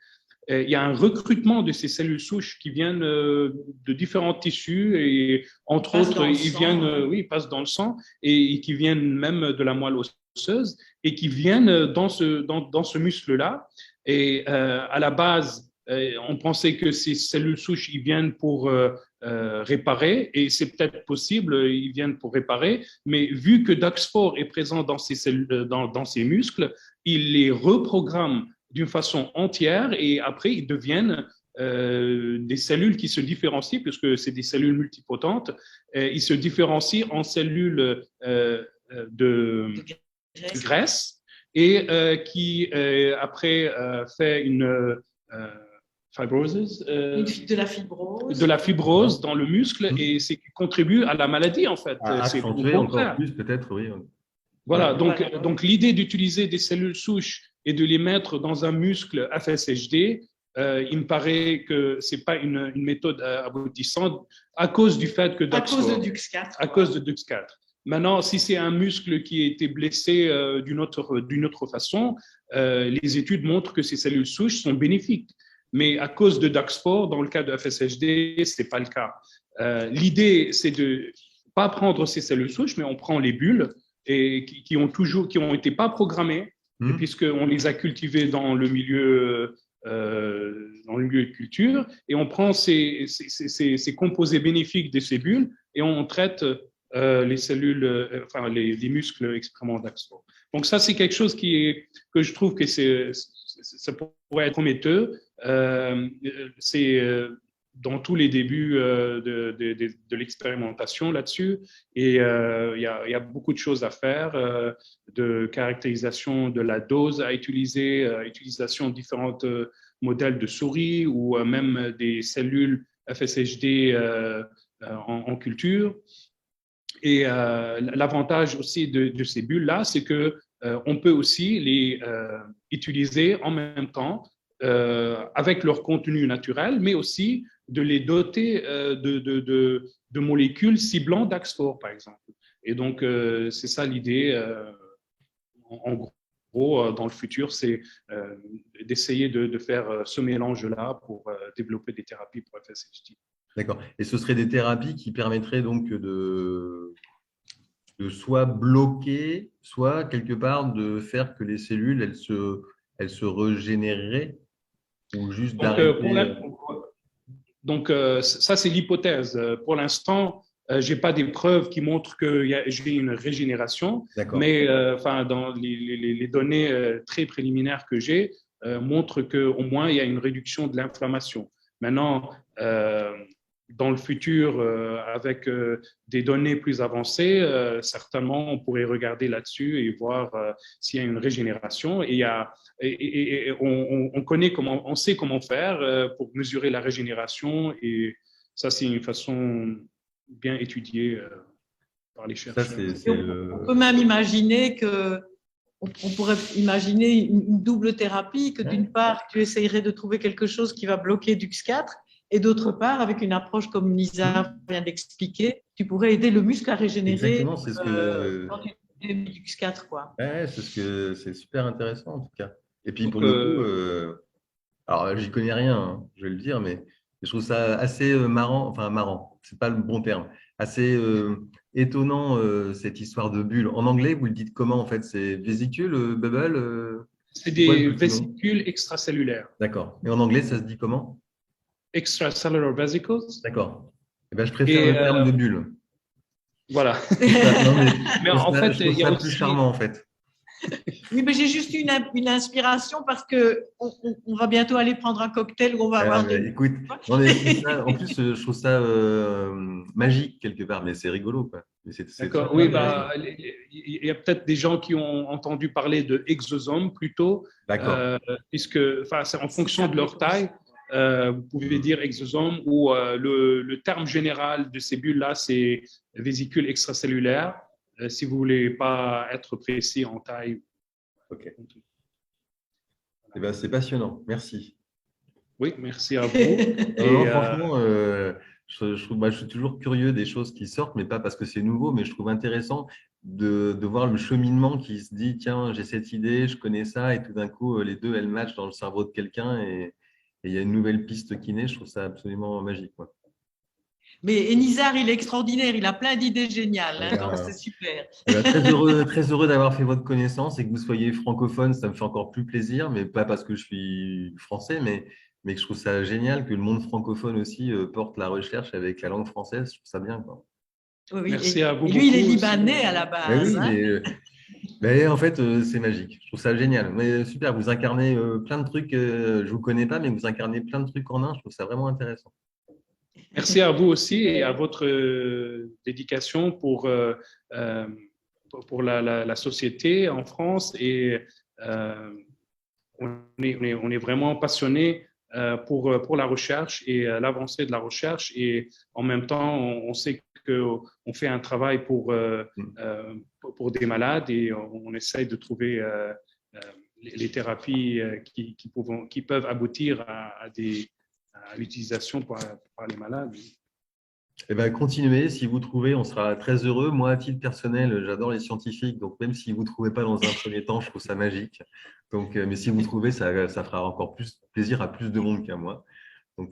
S4: il y a un recrutement de ces cellules souches qui viennent de différents tissus et entre autres, ils passent dans le sang et qui viennent même de la moelle osseuse et qui viennent dans ce muscle-là. Et à la base, on pensait que ces cellules souches, ils viennent pour réparer, et c'est peut-être possible, ils viennent pour réparer, mais vu que DAX4 est présent dans ces cellules, dans ces muscles, il les reprogramme d'une façon entière et après ils deviennent des cellules qui se différencient, puisque c'est des cellules multipotentes, ils se différencient en cellules de graisse et qui après fait une fibrosis, de la fibrose dans le muscle, et c'est qui contribue à la maladie en fait. C'est au
S1: Accentuer encore
S4: contraire.
S1: plus peut-être, oui.
S4: Voilà, donc l'idée d'utiliser des cellules souches et de les mettre dans un muscle FSHD, il me paraît que c'est pas une méthode aboutissante à cause du fait que
S2: à cause de DUX4.
S4: À cause de DUX4. Maintenant, si c'est un muscle qui a été blessé d'une autre façon, les études montrent que ces cellules souches sont bénéfiques. Mais à cause de DAX4, dans le cas de FSHD, ce n'est pas le cas. L'idée, c'est de pas prendre ces cellules souches, mais on prend les bulles et qui ont été pas programmées, puisqu'on les a cultivées dans le milieu de culture, et on prend ces composés bénéfiques de ces bulles et on traite les cellules, les muscles exprimant DAX4. Donc ça, c'est quelque chose que je trouve que ça pourrait être prometteur. C'est dans tous les débuts de l'expérimentation là-dessus, et il y a beaucoup de choses à faire, de caractérisation de la dose à utiliser, utilisation de différentes modèles de souris ou même des cellules FSHD en culture. Et l'avantage aussi de ces bulles-là, c'est que on peut aussi les utiliser en même temps avec leur contenu naturel, mais aussi de les doter de molécules ciblant DAX4, par exemple. Et donc, c'est ça l'idée. En gros, dans le futur, c'est d'essayer de faire ce mélange-là pour développer des thérapies pour FSHD.
S1: D'accord. Et ce seraient des thérapies qui permettraient donc de soit bloquer, soit quelque part de faire que les cellules, elles se régénéreraient ou juste d'arrêter.
S4: Donc, ça, c'est l'hypothèse. Pour l'instant, je n'ai pas des preuves qui montrent que j'ai une régénération, mais dans les données très préliminaires que j'ai montrent qu'au moins, il y a une réduction de l'inflammation. Maintenant, dans le futur, avec des données plus avancées, certainement, on pourrait regarder là-dessus et voir s'il y a une régénération. Et on connaît on sait comment faire pour mesurer la régénération. Et ça, c'est une façon bien étudiée par les chercheurs.
S2: On peut même imaginer on pourrait imaginer une double thérapie, que d'une part, tu essayerais de trouver quelque chose qui va bloquer DUX4, et d'autre part, avec une approche comme Nizar vient d'expliquer, tu pourrais aider le muscle à régénérer.
S1: Exactement, c'est ce que
S2: quand tu es DUX4, quoi.
S1: Ouais, c'est super intéressant en tout cas. Et puis pour le coup, alors j'y connais rien, hein, je vais le dire, mais je trouve ça assez marrant, c'est pas le bon terme, assez étonnant cette histoire de bulle. En anglais, vous le dites comment en fait? C'est vésicule, bubble
S4: C'est des vésicules extracellulaires.
S1: D'accord. Et en anglais, ça se dit comment?
S4: Extracellular vesicles.
S1: D'accord. Eh ben, je préfère le terme de bulle.
S4: Voilà.
S1: Mais en fait, il y a plus charmant en fait.
S2: Oui, mais j'ai juste une inspiration parce que on va bientôt aller prendre un cocktail où on va avoir des…
S1: Écoute, en plus, je trouve ça magique quelque part, mais c'est rigolo, quoi.
S4: D'accord. Oui, il y a peut-être des gens qui ont entendu parler de exosome plutôt, puisque, c'est en fonction de leur taille. Vous pouvez dire exosome ou le terme général de ces bulles-là, c'est vésicule extracellulaire. Si vous voulez pas être précis en taille.
S1: Ok. Eh ben, c'est passionnant. Merci.
S4: Oui, merci à vous.
S1: Franchement, je suis toujours curieux des choses qui sortent, mais pas parce que c'est nouveau, mais je trouve intéressant de voir le cheminement qui se dit, tiens, j'ai cette idée, je connais ça, et tout d'un coup, les deux, elles matchent dans le cerveau de quelqu'un et il y a une nouvelle piste qui naît. Je trouve ça absolument magique, quoi.
S2: Mais Nizar, il est extraordinaire, il a plein d'idées géniales, hein, donc c'est super.
S1: Très heureux d'avoir fait votre connaissance et que vous soyez francophone, ça me fait encore plus plaisir, mais pas parce que je suis français, mais que je trouve ça génial que le monde francophone aussi porte la recherche avec la langue française. Je trouve ça bien, quoi.
S2: Oui,
S4: merci à vous.
S2: Et lui, il est libanais à la base.
S1: Mais en fait, c'est magique. Je trouve ça génial. Mais super, vous incarnez plein de trucs. Je ne vous connais pas, mais vous incarnez plein de trucs en un. Je trouve ça vraiment intéressant.
S4: Merci à vous aussi et à votre dédication pour la société en France. Et on est vraiment passionné pour la recherche et l'avancée de la recherche. Et en même temps, on sait qu'on fait un travail pour des malades et on essaye de trouver les thérapies qui peuvent aboutir à l'utilisation par les malades.
S1: Eh ben, continuez. Si vous trouvez, on sera très heureux. Moi, à titre personnel, j'adore les scientifiques. Donc, même si vous ne trouvez pas dans un premier temps, je trouve ça magique. Donc, mais si vous trouvez, ça fera encore plus plaisir à plus de monde qu'à moi. Donc,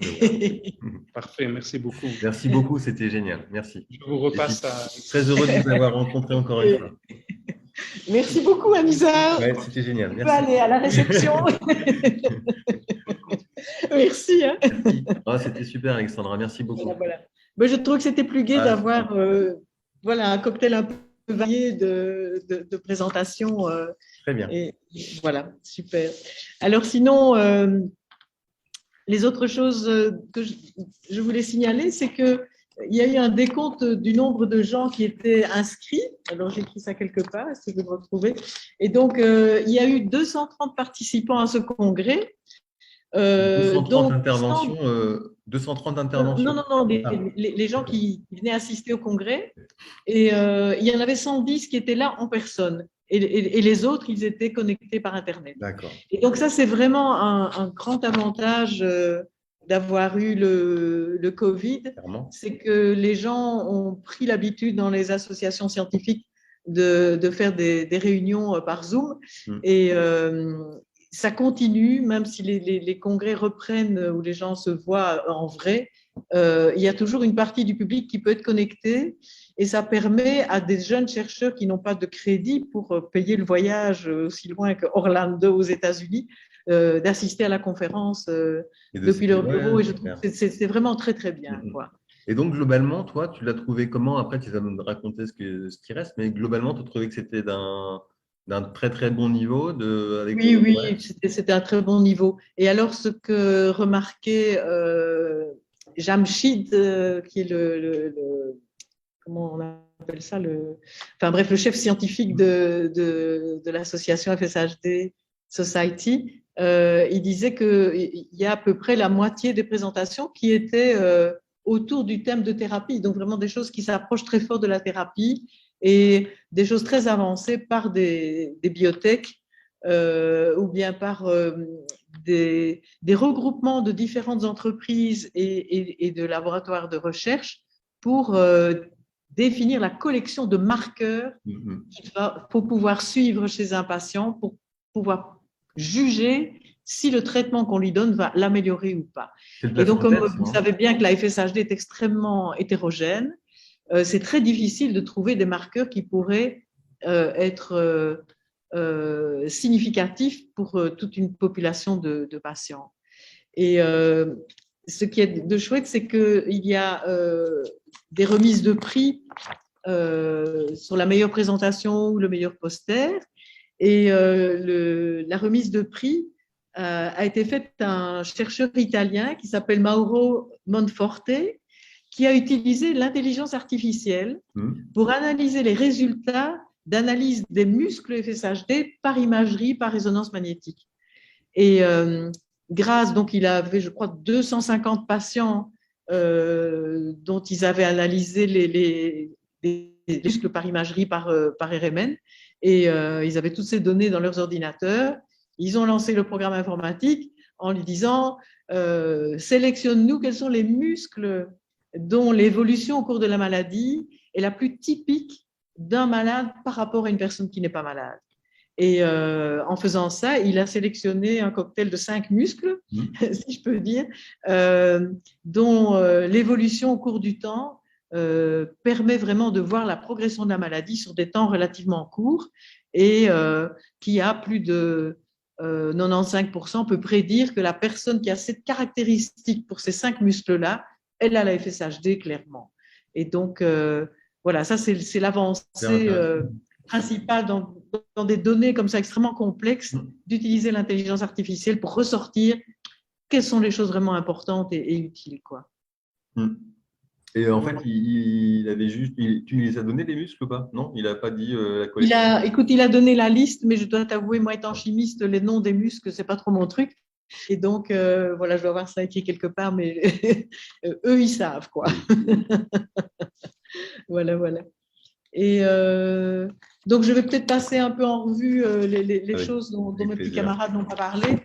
S4: Parfait. Merci beaucoup.
S1: Merci beaucoup. C'était génial. Merci.
S4: Je vous repasse
S1: très heureux de vous avoir rencontré encore une fois.
S2: Merci beaucoup, Anissa.
S1: Ouais, c'était génial.
S2: Merci. On peut aller à la réception. Merci. Hein.
S1: Merci. C'était super, Alexandra. Merci beaucoup.
S2: Voilà. Mais je trouve que c'était plus gai d'avoir un cocktail un peu varié de présentation.
S1: Très bien.
S2: Et voilà, super. Alors sinon, les autres choses que je voulais signaler, c'est qu'il y a eu un décompte du nombre de gens qui étaient inscrits. Alors, j'écris ça quelque part, est-ce que je peux me retrouver? Et donc, il y a eu 230 participants à ce congrès.
S1: 230
S2: Donc,
S1: interventions, 230
S2: non,
S1: interventions.
S2: non, non,
S1: Ah,
S2: les gens qui venaient assister au congrès, et il y en avait 110 qui étaient là en personne, et les autres, ils étaient connectés par Internet.
S1: d'accord,
S2: Et donc ça, c'est vraiment un grand avantage d'avoir eu le Covid,
S1: clairement.
S2: c'est que les gens ont pris l'habitude dans les associations scientifiques de faire des réunions par Zoom,
S1: Mm.
S2: et ça continue, même si les congrès reprennent où les gens se voient en vrai. Il y a toujours une partie du public qui peut être connectée, et ça permet à des jeunes chercheurs qui n'ont pas de crédit pour payer le voyage aussi loin que Orlando aux États-Unis d'assister à la conférence
S1: Et
S2: depuis leur bureau.
S1: ouais,
S2: Et je
S1: c'est
S2: trouve
S1: clair.
S2: que c'est vraiment très, très
S1: Mm,
S2: bien,
S1: mm.
S2: quoi.
S1: Et donc, globalement, toi, tu l'as trouvé comment? Après, tu vas me raconter ce qui reste, mais globalement, tu as trouvé que c'était d'un très, très bon niveau avec,
S2: Oui,
S1: ouais.
S2: oui, c'était un très bon niveau. Et alors, ce que remarquait Jamshid, qui est comment on appelle ça, enfin bref, le chef scientifique de l'association FSHD Society, il disait qu'il y a à peu près la moitié des présentations qui étaient autour du thème de thérapie, donc vraiment des choses qui s'approchent très fort de la thérapie et des choses très avancées par des biotech ou bien par des regroupements de différentes entreprises et de laboratoires de recherche pour définir la collection de marqueurs
S1: Mm,
S2: pour pouvoir suivre chez un patient, pour pouvoir juger si le traitement qu'on lui donne va l'améliorer ou pas.
S1: c'est de la
S2: Et donc, comme
S1: synthèse,
S2: vous
S1: hein.
S2: savez bien que la FSHD est extrêmement hétérogène, c'est très difficile de trouver des marqueurs qui pourraient être significatifs pour toute une population de patients. Et ce qui est de chouette, c'est qu'il y a des remises de prix sur la meilleure présentation ou le meilleur poster. Et la remise de prix a été faite par un chercheur italien qui s'appelle Mauro Monforte, qui a utilisé l'intelligence artificielle
S1: Mm.
S2: pour analyser les résultats d'analyse des muscles FSHD par imagerie, par résonance magnétique. Et grâce, donc il avait, je crois, 250 patients dont ils avaient analysé les muscles par imagerie, par RMN, et ils avaient toutes ces données dans leurs ordinateurs. Ils ont lancé le programme informatique en lui disant sélectionne-nous quels sont les muscles dont l'évolution au cours de la maladie est la plus typique d'un malade par rapport à une personne qui n'est pas malade. Et en faisant ça, il a sélectionné un cocktail de 5 muscles, si je peux dire, dont l'évolution au cours du temps permet vraiment de voir la progression de la maladie sur des temps relativement courts et qui a plus de 95% peut prédire que la personne qui a cette caractéristique pour ces 5 muscles-là, elle a la FSHD clairement. Et donc, voilà, ça c'est l'avancée principale dans des données comme ça extrêmement complexes, d'utiliser l'intelligence artificielle pour ressortir quelles sont les choses vraiment importantes et utiles, quoi.
S1: Mm. Et en fait, il avait juste. Tu lui les as donné les muscles ou pas? Non, il n'a pas dit la collection.
S2: Écoute, il a donné la liste, mais je dois t'avouer, moi étant chimiste, les noms des muscles, c'est pas trop mon truc. Et donc, voilà, je dois avoir ça écrit quelque part, mais eux, ils savent, quoi. Voilà, voilà. Et donc, je vais peut-être passer un peu en revue les choses dont mes petits camarades n'ont pas parlé.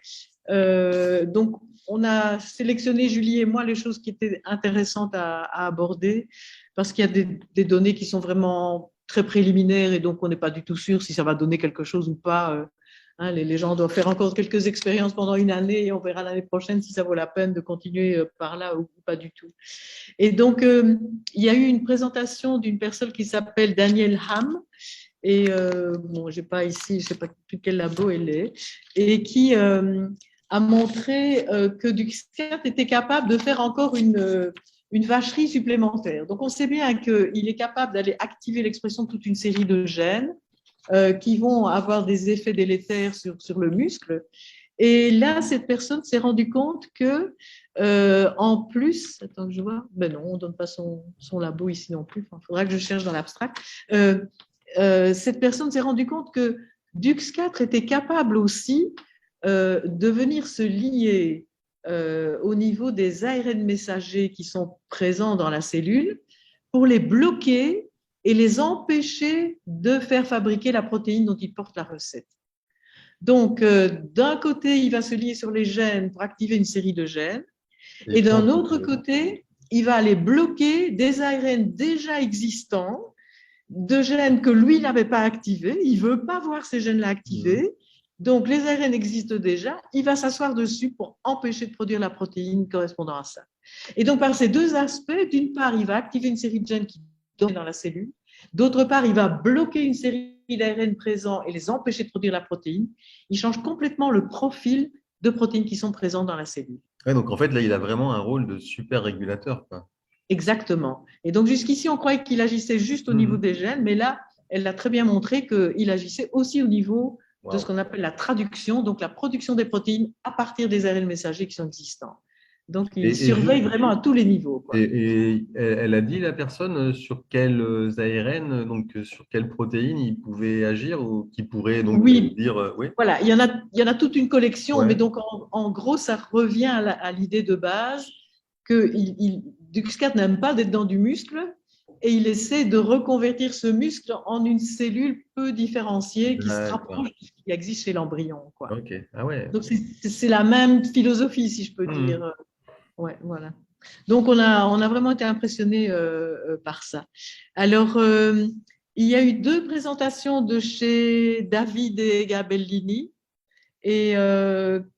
S2: Donc, on a sélectionné, Julie et moi, les choses qui étaient intéressantes à aborder parce qu'il y a des données qui sont vraiment très préliminaires et donc on n'est pas du tout sûr si ça va donner quelque chose ou pas. Hein, les gens doivent faire encore quelques expériences pendant une année et on verra l'année prochaine si ça vaut la peine de continuer par là ou pas du tout. Et donc, il y a eu une présentation d'une personne qui s'appelle Danielle Ham, et bon, j'ai pas ici, je sais pas plus quel labo elle est, et qui a montré que Duxcat était capable de faire encore une vacherie supplémentaire. Donc, on sait bien qu'il est capable d'aller activer l'expression de toute une série de gènes qui vont avoir des effets délétères sur le muscle. Et là, cette personne s'est rendue compte que, en plus, attends que je vois, ben non, on ne donne pas son labo ici non plus, il faudra que je cherche dans l'abstract. Cette personne s'est rendue compte que Dux4 était capable aussi de venir se lier au niveau des ARN messagers qui sont présents dans la cellule pour les bloquer et les empêcher de faire fabriquer la protéine dont il porte la recette. Donc, d'un côté, il va se lier sur les gènes pour activer une série de gènes, et d'un autre côté, il va aller bloquer des ARN déjà existants, de gènes que lui n'avait pas activés. Il ne veut pas voir ces gènes-là activés. Donc, les ARN existent déjà. Il va s'asseoir dessus pour empêcher de produire la protéine correspondant à ça. Et donc, par ces deux aspects, d'une part, il va activer une série de gènes qui sont dans la cellule. D'autre part, il va bloquer une série d'ARN présents et les empêcher de produire la protéine. Il change complètement le profil de protéines qui sont présentes dans la cellule.
S1: Ouais, donc, en fait, là, il a vraiment un rôle de super régulateur, quoi.
S2: Exactement. Et donc, jusqu'ici, on croyait qu'il agissait juste au niveau des gènes, mais là, elle l'a très bien montré qu'il agissait aussi au niveau de ce qu'on appelle la traduction, donc la production des protéines à partir des ARN messagers qui sont existants. Donc, il surveille vraiment à tous les niveaux, quoi.
S1: Et elle a dit, la personne, sur quels ARN, donc sur quelles protéines il pouvait agir ou qui pourrait donc dire… oui.
S2: Voilà, il y en a toute une collection, mais donc en gros, ça revient à l'idée de base que DUX4 n'aime pas d'être dans du muscle et il essaie de reconvertir ce muscle en une cellule peu différenciée qui se rapproche de ce qui existe chez l'embryon, quoi.
S1: Okay. Ah ouais.
S2: Donc, c'est la même philosophie, si je peux dire. Ouais, voilà. Donc, on a vraiment été impressionnés par ça. Alors, il y a eu 2 présentations de chez David et Gabellini et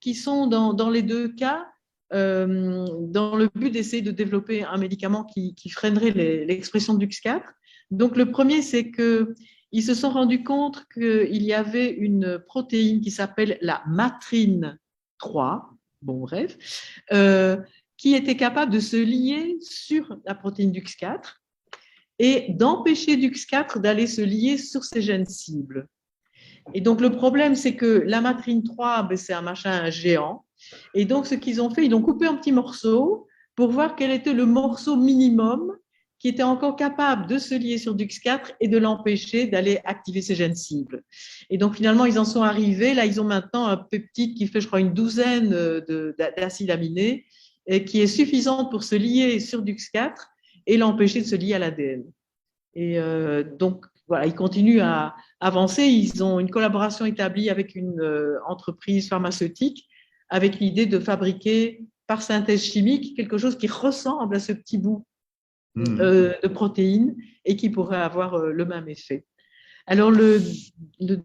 S2: qui sont dans les 2 cas dans le but d'essayer de développer un médicament qui freinerait l'expression de DUX4. Donc, le premier, c'est qu'ils se sont rendus compte qu'il y avait une protéine qui s'appelle la matrine 3, bon bref, qui était capable de se lier sur la protéine DUX4 et d'empêcher DUX4 d'aller se lier sur ces gènes cibles. Et donc, le problème, c'est que la matrine 3, c'est un machin géant. Et donc, ce qu'ils ont fait, ils ont coupé en petits morceaux pour voir quel était le morceau minimum qui était encore capable de se lier sur DUX4 et de l'empêcher d'aller activer ces gènes cibles. Et donc, finalement, ils en sont arrivés. Là, ils ont maintenant un peptide qui fait, je crois, une douzaine d'acides aminés et qui est suffisante pour se lier sur DUX4 et l'empêcher de se lier à l'ADN. Et donc, voilà, ils continuent à avancer. Ils ont une collaboration établie avec une entreprise pharmaceutique avec l'idée de fabriquer par synthèse chimique quelque chose qui ressemble à ce petit bout de protéines et qui pourrait avoir le même effet. Alors, la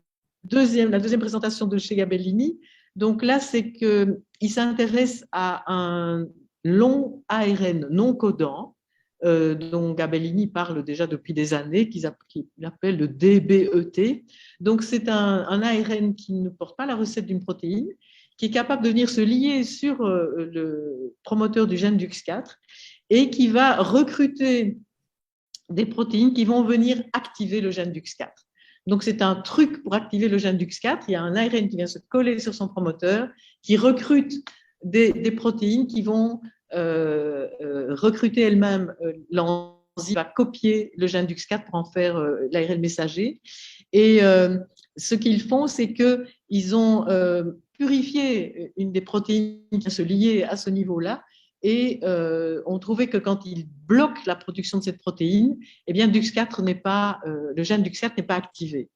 S2: deuxième présentation de chez Gabellini, donc là, c'est qu'il s'intéresse à un long ARN non codant, dont Gabellini parle déjà depuis des années, qu'il appelle le DBET. Donc, c'est un ARN qui ne porte pas la recette d'une protéine, qui est capable de venir se lier sur le promoteur du gène DUX4 et qui va recruter des protéines qui vont venir activer le gène DUX4. Donc, c'est un truc pour activer le gène DUX4. Il y a un ARN qui vient se coller sur son promoteur, qui recrute des protéines qui vont recruter elles-mêmes l'enzyme, va copier le gène DUX4 pour en faire l'ARN messager. Et ce qu'ils font, c'est qu'ils ont purifié une des protéines qui se lier à ce niveau-là et ont trouvé que quand ils bloquent la production de cette protéine, eh bien, le gène DUX4 n'est pas activé.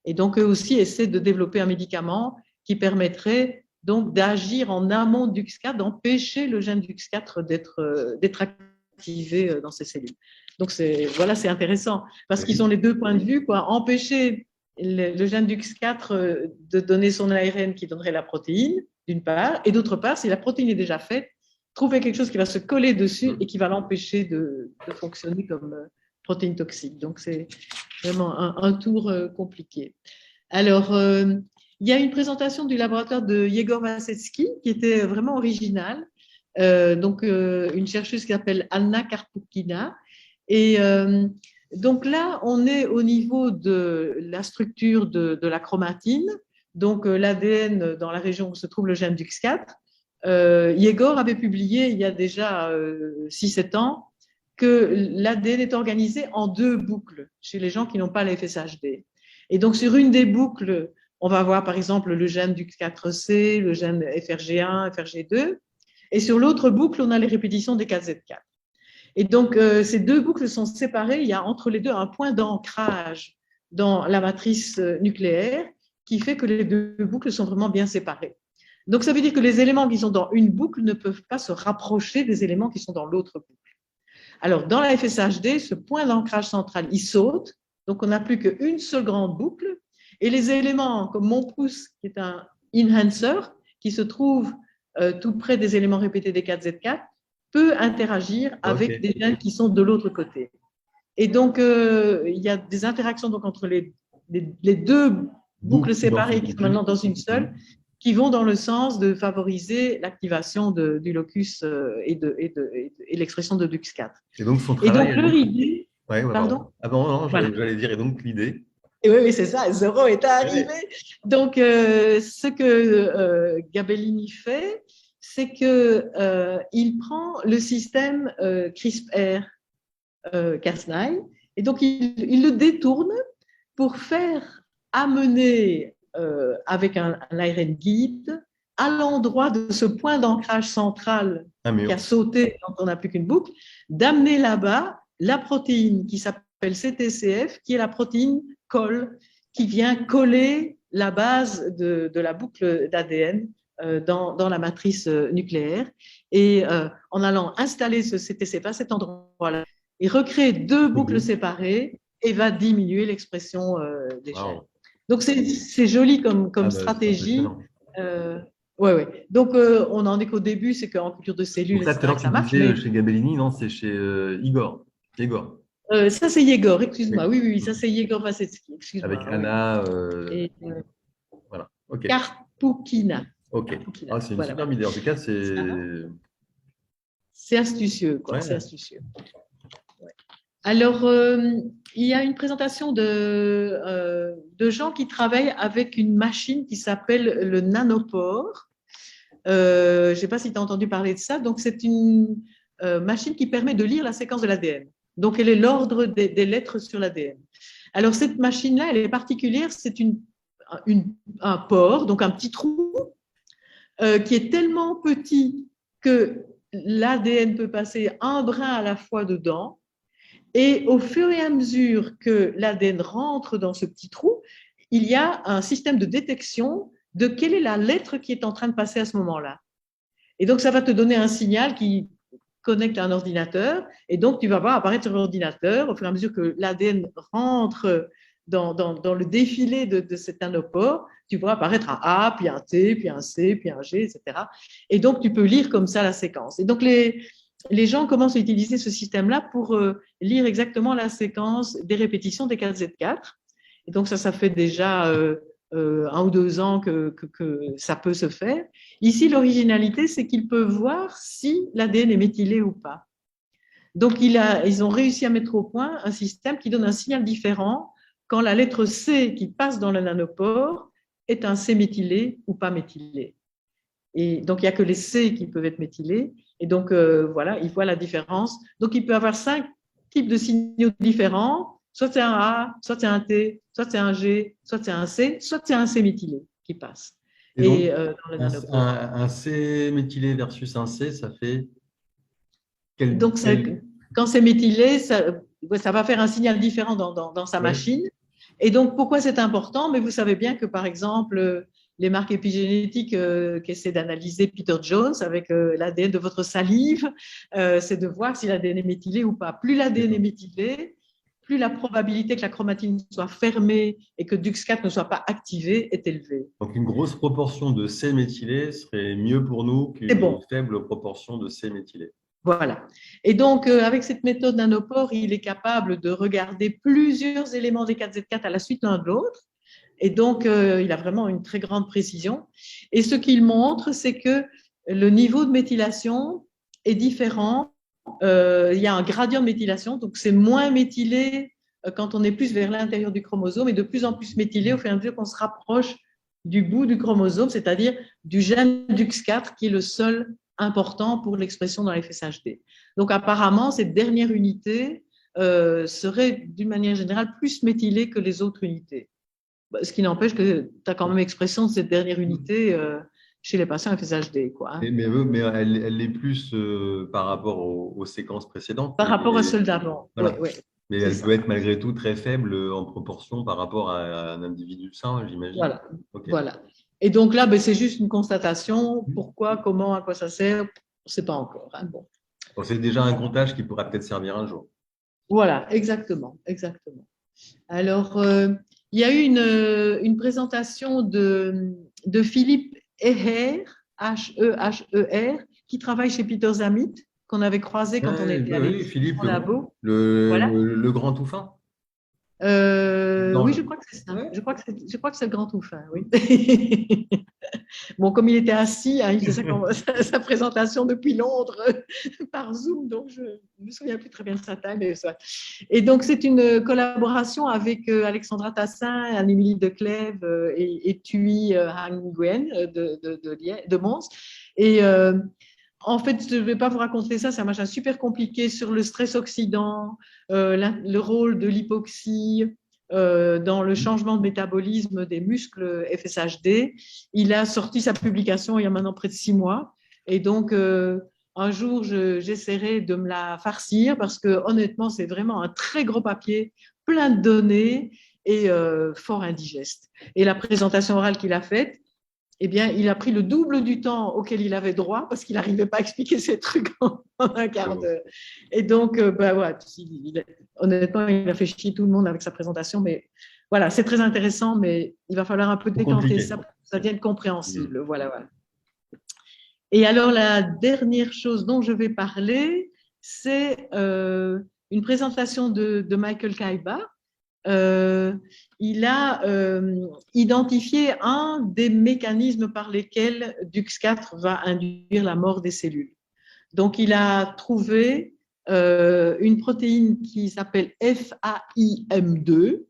S2: Et donc, eux aussi essaient de développer un médicament qui permettrait donc d'agir en amont de DUX4, d'empêcher le gène DUX4 d'être activé dans ces cellules. Donc, voilà, c'est intéressant parce qu'ils ont les 2 points de vue, quoi. Empêcher le gène DUX4 de donner son ARN qui donnerait la protéine, d'une part, et d'autre part, si la protéine est déjà faite, trouver quelque chose qui va se coller dessus et qui va l'empêcher de fonctionner comme protéine toxique. Donc, c'est vraiment un tour compliqué. Alors, il y a une présentation du laboratoire de Yegor Vasetsky qui était vraiment originale. Donc, une chercheuse qui s'appelle Anna Karpukina. Et donc là, on est au niveau de la structure de la chromatine, donc l'ADN dans la région où se trouve le gène DUX4. Yegor avait publié il y a déjà 6-7 ans que l'ADN est organisé en 2 boucles chez les gens qui n'ont pas la FSHD. Et donc, sur une des boucles, on va voir par exemple le gène DUX4C, le gène FRG1, FRG2. Et sur l'autre boucle, on a les répétitions des 4Z4. Et donc, ces deux boucles sont séparées. Il y a entre les deux un point d'ancrage dans la matrice nucléaire qui fait que les deux boucles sont vraiment bien séparées. Donc, ça veut dire que les éléments qui sont dans une boucle ne peuvent pas se rapprocher des éléments qui sont dans l'autre boucle. Alors, dans la FSHD, ce point d'ancrage central, il saute. Donc, on n'a plus qu'une seule grande boucle. Et les éléments comme mon pouce, qui est un enhancer, qui se trouve tout près des éléments répétés des 4Z4, peut interagir avec des gènes qui sont de l'autre côté. Et donc, il y a des interactions donc, entre les deux boucles séparées qui sont maintenant dans une seule, qui vont dans le sens de favoriser l'activation du locus et l'expression de DUX4.
S1: Et donc, son travail…
S2: Et donc, leur idée…
S1: Ouais,
S2: pardon.
S1: Ah non, j'allais dire, et donc l'idée…
S2: Et oui, c'est ça, Zoro est arrivé. Donc, ce que Gabellini fait, c'est qu'il prend le système CRISPR-Cas9 et donc il le détourne pour faire amener avec un ARN guide à l'endroit de ce point d'ancrage central qui a sauté quand on n'a plus qu'une boucle, d'amener là-bas la protéine qui s'appelle CTCF, qui est la protéine colle, qui vient coller la base de la boucle d'ADN dans la matrice nucléaire. Et en allant installer ce CTCF à cet endroit-là, il recrée deux boucles séparées et va diminuer l'expression des gènes. Donc, c'est joli comme stratégie. Ouais. Donc, on en est qu'au début, c'est qu'en culture de cellules,
S1: ça,
S2: ça marche.
S1: Mais… Chez Gabellini, non, c'est chez Igor.
S2: Ça, c'est Yegor, excuse-moi. Oui, ça, c'est Yegor Vasetsky, excuse-moi.
S1: Avec Anna…
S2: voilà. Karpoukina.
S1: Ok. Ah, c'est une superbe idée. En tout cas,
S2: c'est astucieux, quoi. Ouais. C'est astucieux. Ouais. Alors, il y a une présentation de gens qui travaillent avec une machine qui s'appelle le nanopore. Je ne sais pas si tu as entendu parler de ça. Donc, c'est une machine qui permet de lire la séquence de l'ADN. Donc, elle est l'ordre des lettres sur l'ADN. Alors, cette machine-là, elle est particulière. C'est un pore, donc un petit trou, qui est tellement petit que l'ADN peut passer un brin à la fois dedans. Et au fur et à mesure que l'ADN rentre dans ce petit trou, il y a un système de détection de quelle est la lettre qui est en train de passer à ce moment-là. Et donc, ça va te donner un signal qui connecte à un ordinateur. Et donc, tu vas voir apparaître sur l'ordinateur, au fur et à mesure que l'ADN rentre dans le défilé de cet nanopore, tu vois apparaître un A, puis un T, puis un C, puis un G, etc. Et donc, tu peux lire comme ça la séquence. Et donc, les gens commencent à utiliser ce système-là pour lire exactement la séquence des répétitions des 4Z4. Et donc, ça fait déjà 1 ou 2 ans que ça peut se faire. Ici, l'originalité, c'est qu'ils peuvent voir si l'ADN est méthylé ou pas. Donc, ils ont réussi à mettre au point un système qui donne un signal différent quand la lettre C qui passe dans le nanopore est un C méthylé ou pas méthylé. Et donc, il n'y a que les C qui peuvent être méthylés. Et donc, voilà, ils voient la différence. Donc, il peut y avoir 5 types de signaux différents. Soit c'est un A, soit c'est un T, soit c'est un G, soit c'est un C, soit c'est un C méthylé qui passe.
S1: Et donc, un C méthylé versus un C, ça fait
S2: donc, quand c'est méthylé, ça va faire un signal différent dans sa machine. Et donc, pourquoi c'est important? Mais vous savez bien que, par exemple, les marques épigénétiques qu'essaie d'analyser Peter Jones avec l'ADN de votre salive, c'est de voir si l'ADN est méthylé ou pas. Plus l'ADN est méthylé, plus la probabilité que la chromatine soit fermée et que DUX4 ne soit pas activé est élevée.
S1: Donc, une grosse proportion de C méthylé serait mieux pour nous qu'une faible proportion de C méthylé.
S2: Voilà. Et donc, avec cette méthode nanopore, il est capable de regarder plusieurs éléments des 4Z4 à la suite l'un de l'autre. Et donc, il a vraiment une très grande précision. Et ce qu'il montre, c'est que le niveau de méthylation est différent. Il y a un gradient de méthylation, donc c'est moins méthylé quand on est plus vers l'intérieur du chromosome et de plus en plus méthylé au fur et à mesure qu'on se rapproche du bout du chromosome, c'est-à-dire du gène DUX4 qui est le seul important pour l'expression dans la FSHD. Donc, apparemment, cette dernière unité serait d'une manière générale plus méthylée que les autres unités. Ce qui n'empêche que tu as quand même expression de cette dernière unité chez les patients FSHD, quoi, hein.
S1: Mais elle l'est plus par rapport aux séquences précédentes.
S2: Par rapport à ceux d'avant.
S1: Voilà.
S2: Oui, oui.
S1: Mais elle peut être malgré tout très faible en proportion par rapport à un individu sain, j'imagine.
S2: Voilà.
S1: Okay.
S2: Voilà. Et donc là, c'est juste une constatation. Pourquoi, comment, à quoi ça sert, on ne sait pas encore, hein. Bon.
S1: Bon, c'est déjà un comptage qui pourra peut-être servir un jour.
S2: Voilà, exactement, exactement. Alors, il y a eu une présentation de Philippe Heher, Heher, qui travaille chez Peter Zamit, qu'on avait croisé quand on était allé
S1: Philippe,
S2: au labo.
S1: Le grand tout fin.
S2: Oui, je crois que c'est ça. Ouais. Je crois que c'est le grand tout fin, oui. Bon, comme il était assis, hein, il faisait sa présentation depuis Londres par Zoom, donc je ne me souviens plus très bien de sa taille, mais soit. Et donc, c'est une collaboration avec Alexandra Tassin, Anne-Émilie Declèves et Thuy Han-Nguyen de Mons. Et en fait, je ne vais pas vous raconter ça, c'est un machin super compliqué sur le stress oxydant, le rôle de l'hypoxie dans le changement de métabolisme des muscles FSHD. Il a sorti sa publication il y a maintenant près de 6 mois. Et donc, un jour, j'essaierai de me la farcir parce que honnêtement, c'est vraiment un très gros papier, plein de données et fort indigeste. Et la présentation orale qu'il a faite, eh bien, il a pris le double du temps auquel il avait droit parce qu'il n'arrivait pas à expliquer ces trucs en un quart d'heure. Et donc, honnêtement, il a fait chier tout le monde avec sa présentation. Mais voilà, c'est très intéressant, mais il va falloir un peu décanter ça pour que ça devienne compréhensible. Voilà. Et alors, la dernière chose dont je vais parler, c'est une présentation de Michael Kaiba. Il a identifié un des mécanismes par lesquels DUX4 va induire la mort des cellules. Donc, il a trouvé une protéine qui s'appelle FAIM2,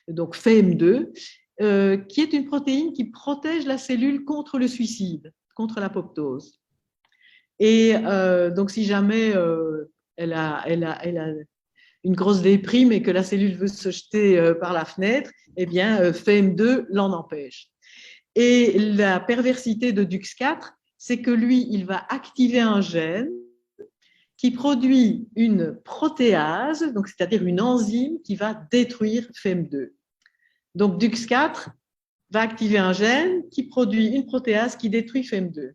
S2: donc FAIM2, qui est une protéine qui protège la cellule contre le suicide, contre l'apoptose. Et donc, si jamais elle a une grosse déprime et que la cellule veut se jeter par la fenêtre, eh bien, FAIM2 l'en empêche. Et la perversité de DUX4, c'est que lui, il va activer un gène qui produit une protéase, donc c'est-à-dire une enzyme qui va détruire FAIM2. Donc, DUX4 va activer un gène qui produit une protéase qui détruit FAIM2.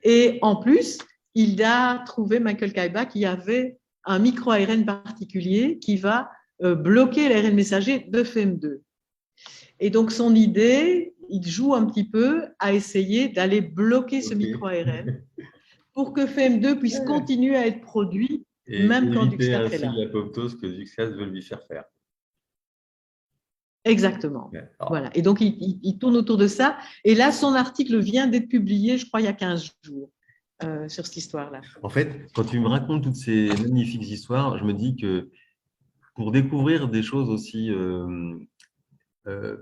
S2: Et en plus, il a trouvé, Michael Kaiba, qu'il y avait un micro-ARN particulier qui va bloquer l'ARN messager de FAIM2. Et donc, son idée, il joue un petit peu à essayer d'aller bloquer ce micro-ARN pour que FAIM2 puisse continuer à être produit,
S1: et
S2: même quand DUX4 est là.
S1: Et l'apoptose que DUX4 veut lui faire faire.
S2: Exactement. Voilà. Et donc, il tourne autour de ça. Et là, son article vient d'être publié, je crois, il y a 15 jours. Sur cette histoire-là.
S1: En fait, quand tu me racontes toutes ces magnifiques histoires, je me dis que pour découvrir des choses aussi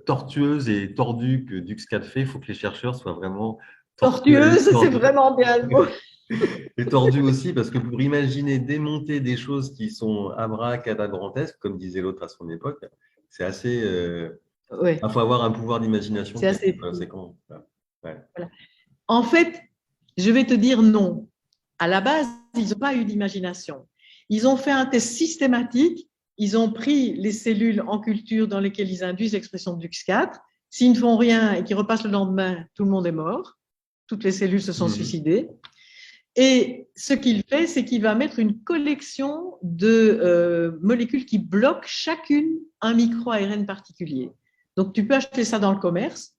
S1: tortueuses et tordues que DUX4 fait, il faut que les chercheurs soient vraiment
S2: tortueuses, c'est vraiment bien le mot.
S1: Et tordues aussi, parce que pour imaginer démonter des choses qui sont abracadabrantesques, comme disait l'autre à son époque, c'est assez…
S2: ouais.
S1: Il faut avoir un pouvoir d'imagination.
S2: C'est assez…
S1: Ouais.
S2: Voilà. En fait, je vais te dire non. À la base, ils n'ont pas eu d'imagination. Ils ont fait un test systématique. Ils ont pris les cellules en culture dans lesquelles ils induisent l'expression de DUX4. S'ils ne font rien et qu'ils repassent le lendemain, tout le monde est mort. Toutes les cellules se sont suicidées. Et ce qu'il fait, c'est qu'il va mettre une collection de molécules qui bloquent chacune un micro-ARN particulier. Donc, tu peux acheter ça dans le commerce.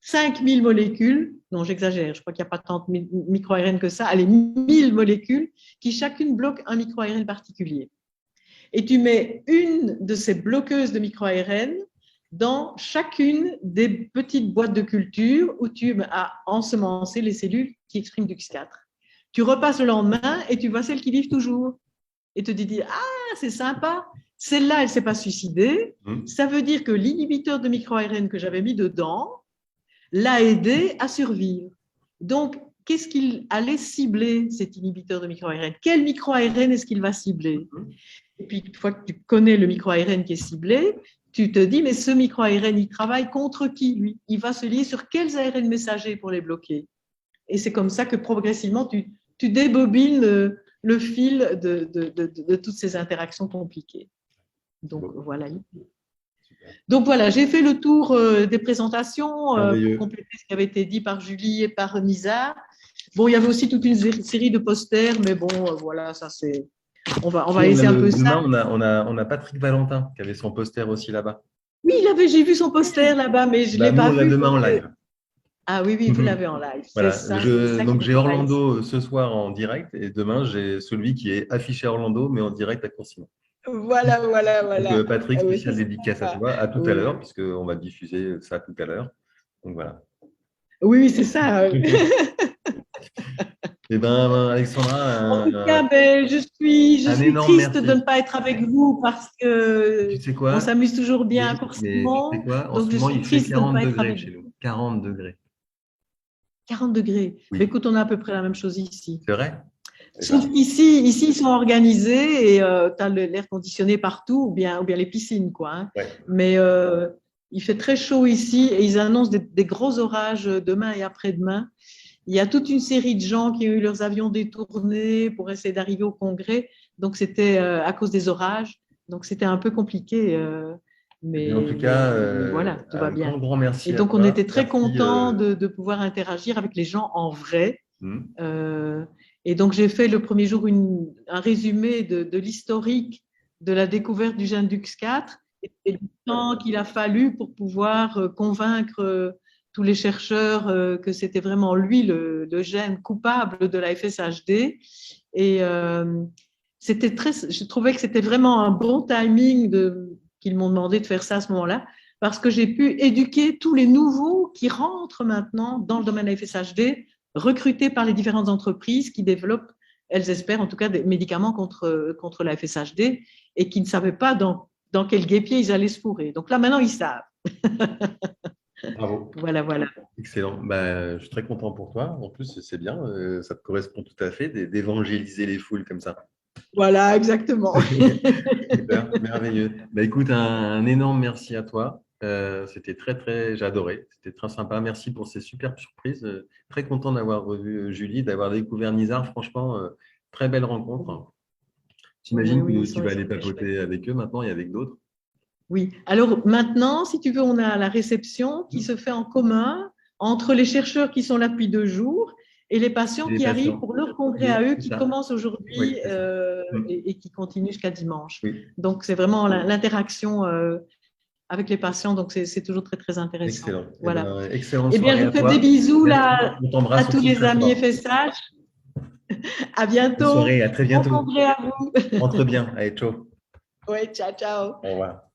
S2: 5000 molécules, non j'exagère, je crois qu'il n'y a pas tant de micro-ARN que ça, allez, 1000 molécules qui chacune bloquent un micro-ARN particulier. Et tu mets une de ces bloqueuses de micro-ARN dans chacune des petites boîtes de culture où tu as ensemencé les cellules qui expriment DUX4. Tu repasses le lendemain et tu vois celles qui vivent toujours. Et tu te dis, ah, c'est sympa, celle-là, elle ne s'est pas suicidée. Ça veut dire que l'inhibiteur de micro-ARN que j'avais mis dedans l'a aidé à survivre. Donc, qu'est-ce qu'il allait cibler, cet inhibiteur de micro-ARN? Quel micro-ARN est-ce qu'il va cibler? Et puis, une fois que tu connais le micro-ARN qui est ciblé, tu te dis, mais ce micro-ARN, il travaille contre qui, lui? Il va se lier sur quels ARN messagers pour les bloquer? Et c'est comme ça que progressivement, tu débobines le fil de toutes ces interactions compliquées. Donc, voilà. Donc, voilà, j'ai fait le tour des présentations pour compléter ce qui avait été dit par Julie et par Nizar. Bon, il y avait aussi toute une série de posters, mais bon, voilà, ça c'est… On va laisser un peu ça.
S1: Demain, on a Patrick Valentin qui avait son poster aussi là-bas.
S2: Oui, j'ai vu son poster là-bas, mais je ne l'ai pas vu.
S1: On l'a demain en live.
S2: Ah oui, vous l'avez en live.
S1: Voilà.
S2: Ça,
S1: donc, j'ai Orlando ce soir en direct et demain, j'ai celui qui est affiché à Orlando, mais en direct à Coursimont.
S2: Voilà.
S1: Donc, Patrick, spécial dédicace à toi, à tout à l'heure, puisqu'on va diffuser ça tout à l'heure. Donc, voilà.
S2: Oui, c'est ça.
S1: Eh bien, Alexandra,
S2: en tout cas, je suis triste
S1: merci.
S2: de ne pas être avec vous parce que
S1: tu sais quoi,
S2: on s'amuse toujours bien à Coursimont.
S1: Tu sais quoi, en
S2: donc,
S1: ce moment, il fait 40 degrés
S2: chez
S1: nous. 40 degrés.
S2: 40 degrés. Oui. Mais écoute, on a à peu près la même chose ici.
S1: C'est vrai?
S2: Sauf qu'ici, ils sont organisés et tu as l'air conditionné partout ou bien les piscines, quoi. Hein.
S1: Ouais.
S2: Mais il fait très chaud ici et ils annoncent des gros orages demain et après-demain. Il y a toute une série de gens qui ont eu leurs avions détournés pour essayer d'arriver au congrès. Donc, c'était à cause des orages. Donc, c'était un peu compliqué. Mais
S1: en tout cas,
S2: voilà, tout va bien.
S1: Grand merci.
S2: Et donc, on était très contents de pouvoir interagir avec les gens en vrai. Et donc, j'ai fait le premier jour un résumé de l'historique de la découverte du gène DUX4 et du temps qu'il a fallu pour pouvoir convaincre tous les chercheurs que c'était vraiment lui le gène coupable de la FSHD. Et je trouvais que c'était vraiment un bon timing qu'ils m'ont demandé de faire ça à ce moment-là, parce que j'ai pu éduquer tous les nouveaux qui rentrent maintenant dans le domaine de la FSHD, recrutés par les différentes entreprises qui développent, elles espèrent en tout cas, des médicaments contre la FSHD et qui ne savaient pas dans quel guêpier ils allaient se fourrer. Donc là, maintenant, ils savent.
S1: Bravo.
S2: Voilà.
S1: Excellent. Je suis très content pour toi. En plus, c'est bien. Ça te correspond tout à fait d'évangéliser les foules comme ça.
S2: Voilà, exactement.
S1: Super, merveilleux. Écoute, un énorme merci à toi. C'était j'ai adoré. C'était très sympa. Merci pour ces superbes surprises. Très content d'avoir revu Julie, d'avoir découvert Nizar. Franchement, très belle rencontre. J'imagine que tu vas aller papoter avec eux maintenant et avec d'autres.
S2: Oui. Alors maintenant, si tu veux, on a la réception qui se fait en commun entre les chercheurs qui sont là depuis 2 jours et les patients qui arrivent pour leur congrès à eux qui commence aujourd'hui et qui continue jusqu'à dimanche.
S1: Oui.
S2: Donc, c'est vraiment l'interaction avec les patients. Donc, c'est toujours très, très intéressant.
S1: Excellent.
S2: Voilà.
S1: Excellent.
S2: Eh bien, je vous fais des bisous là, à tous les amis FSH. À bientôt.
S1: Bonne soirée, à très bientôt.
S2: Bon congrès à vous.
S1: Rentre bien. Allez, ciao.
S2: Oui, ciao.
S1: Au revoir.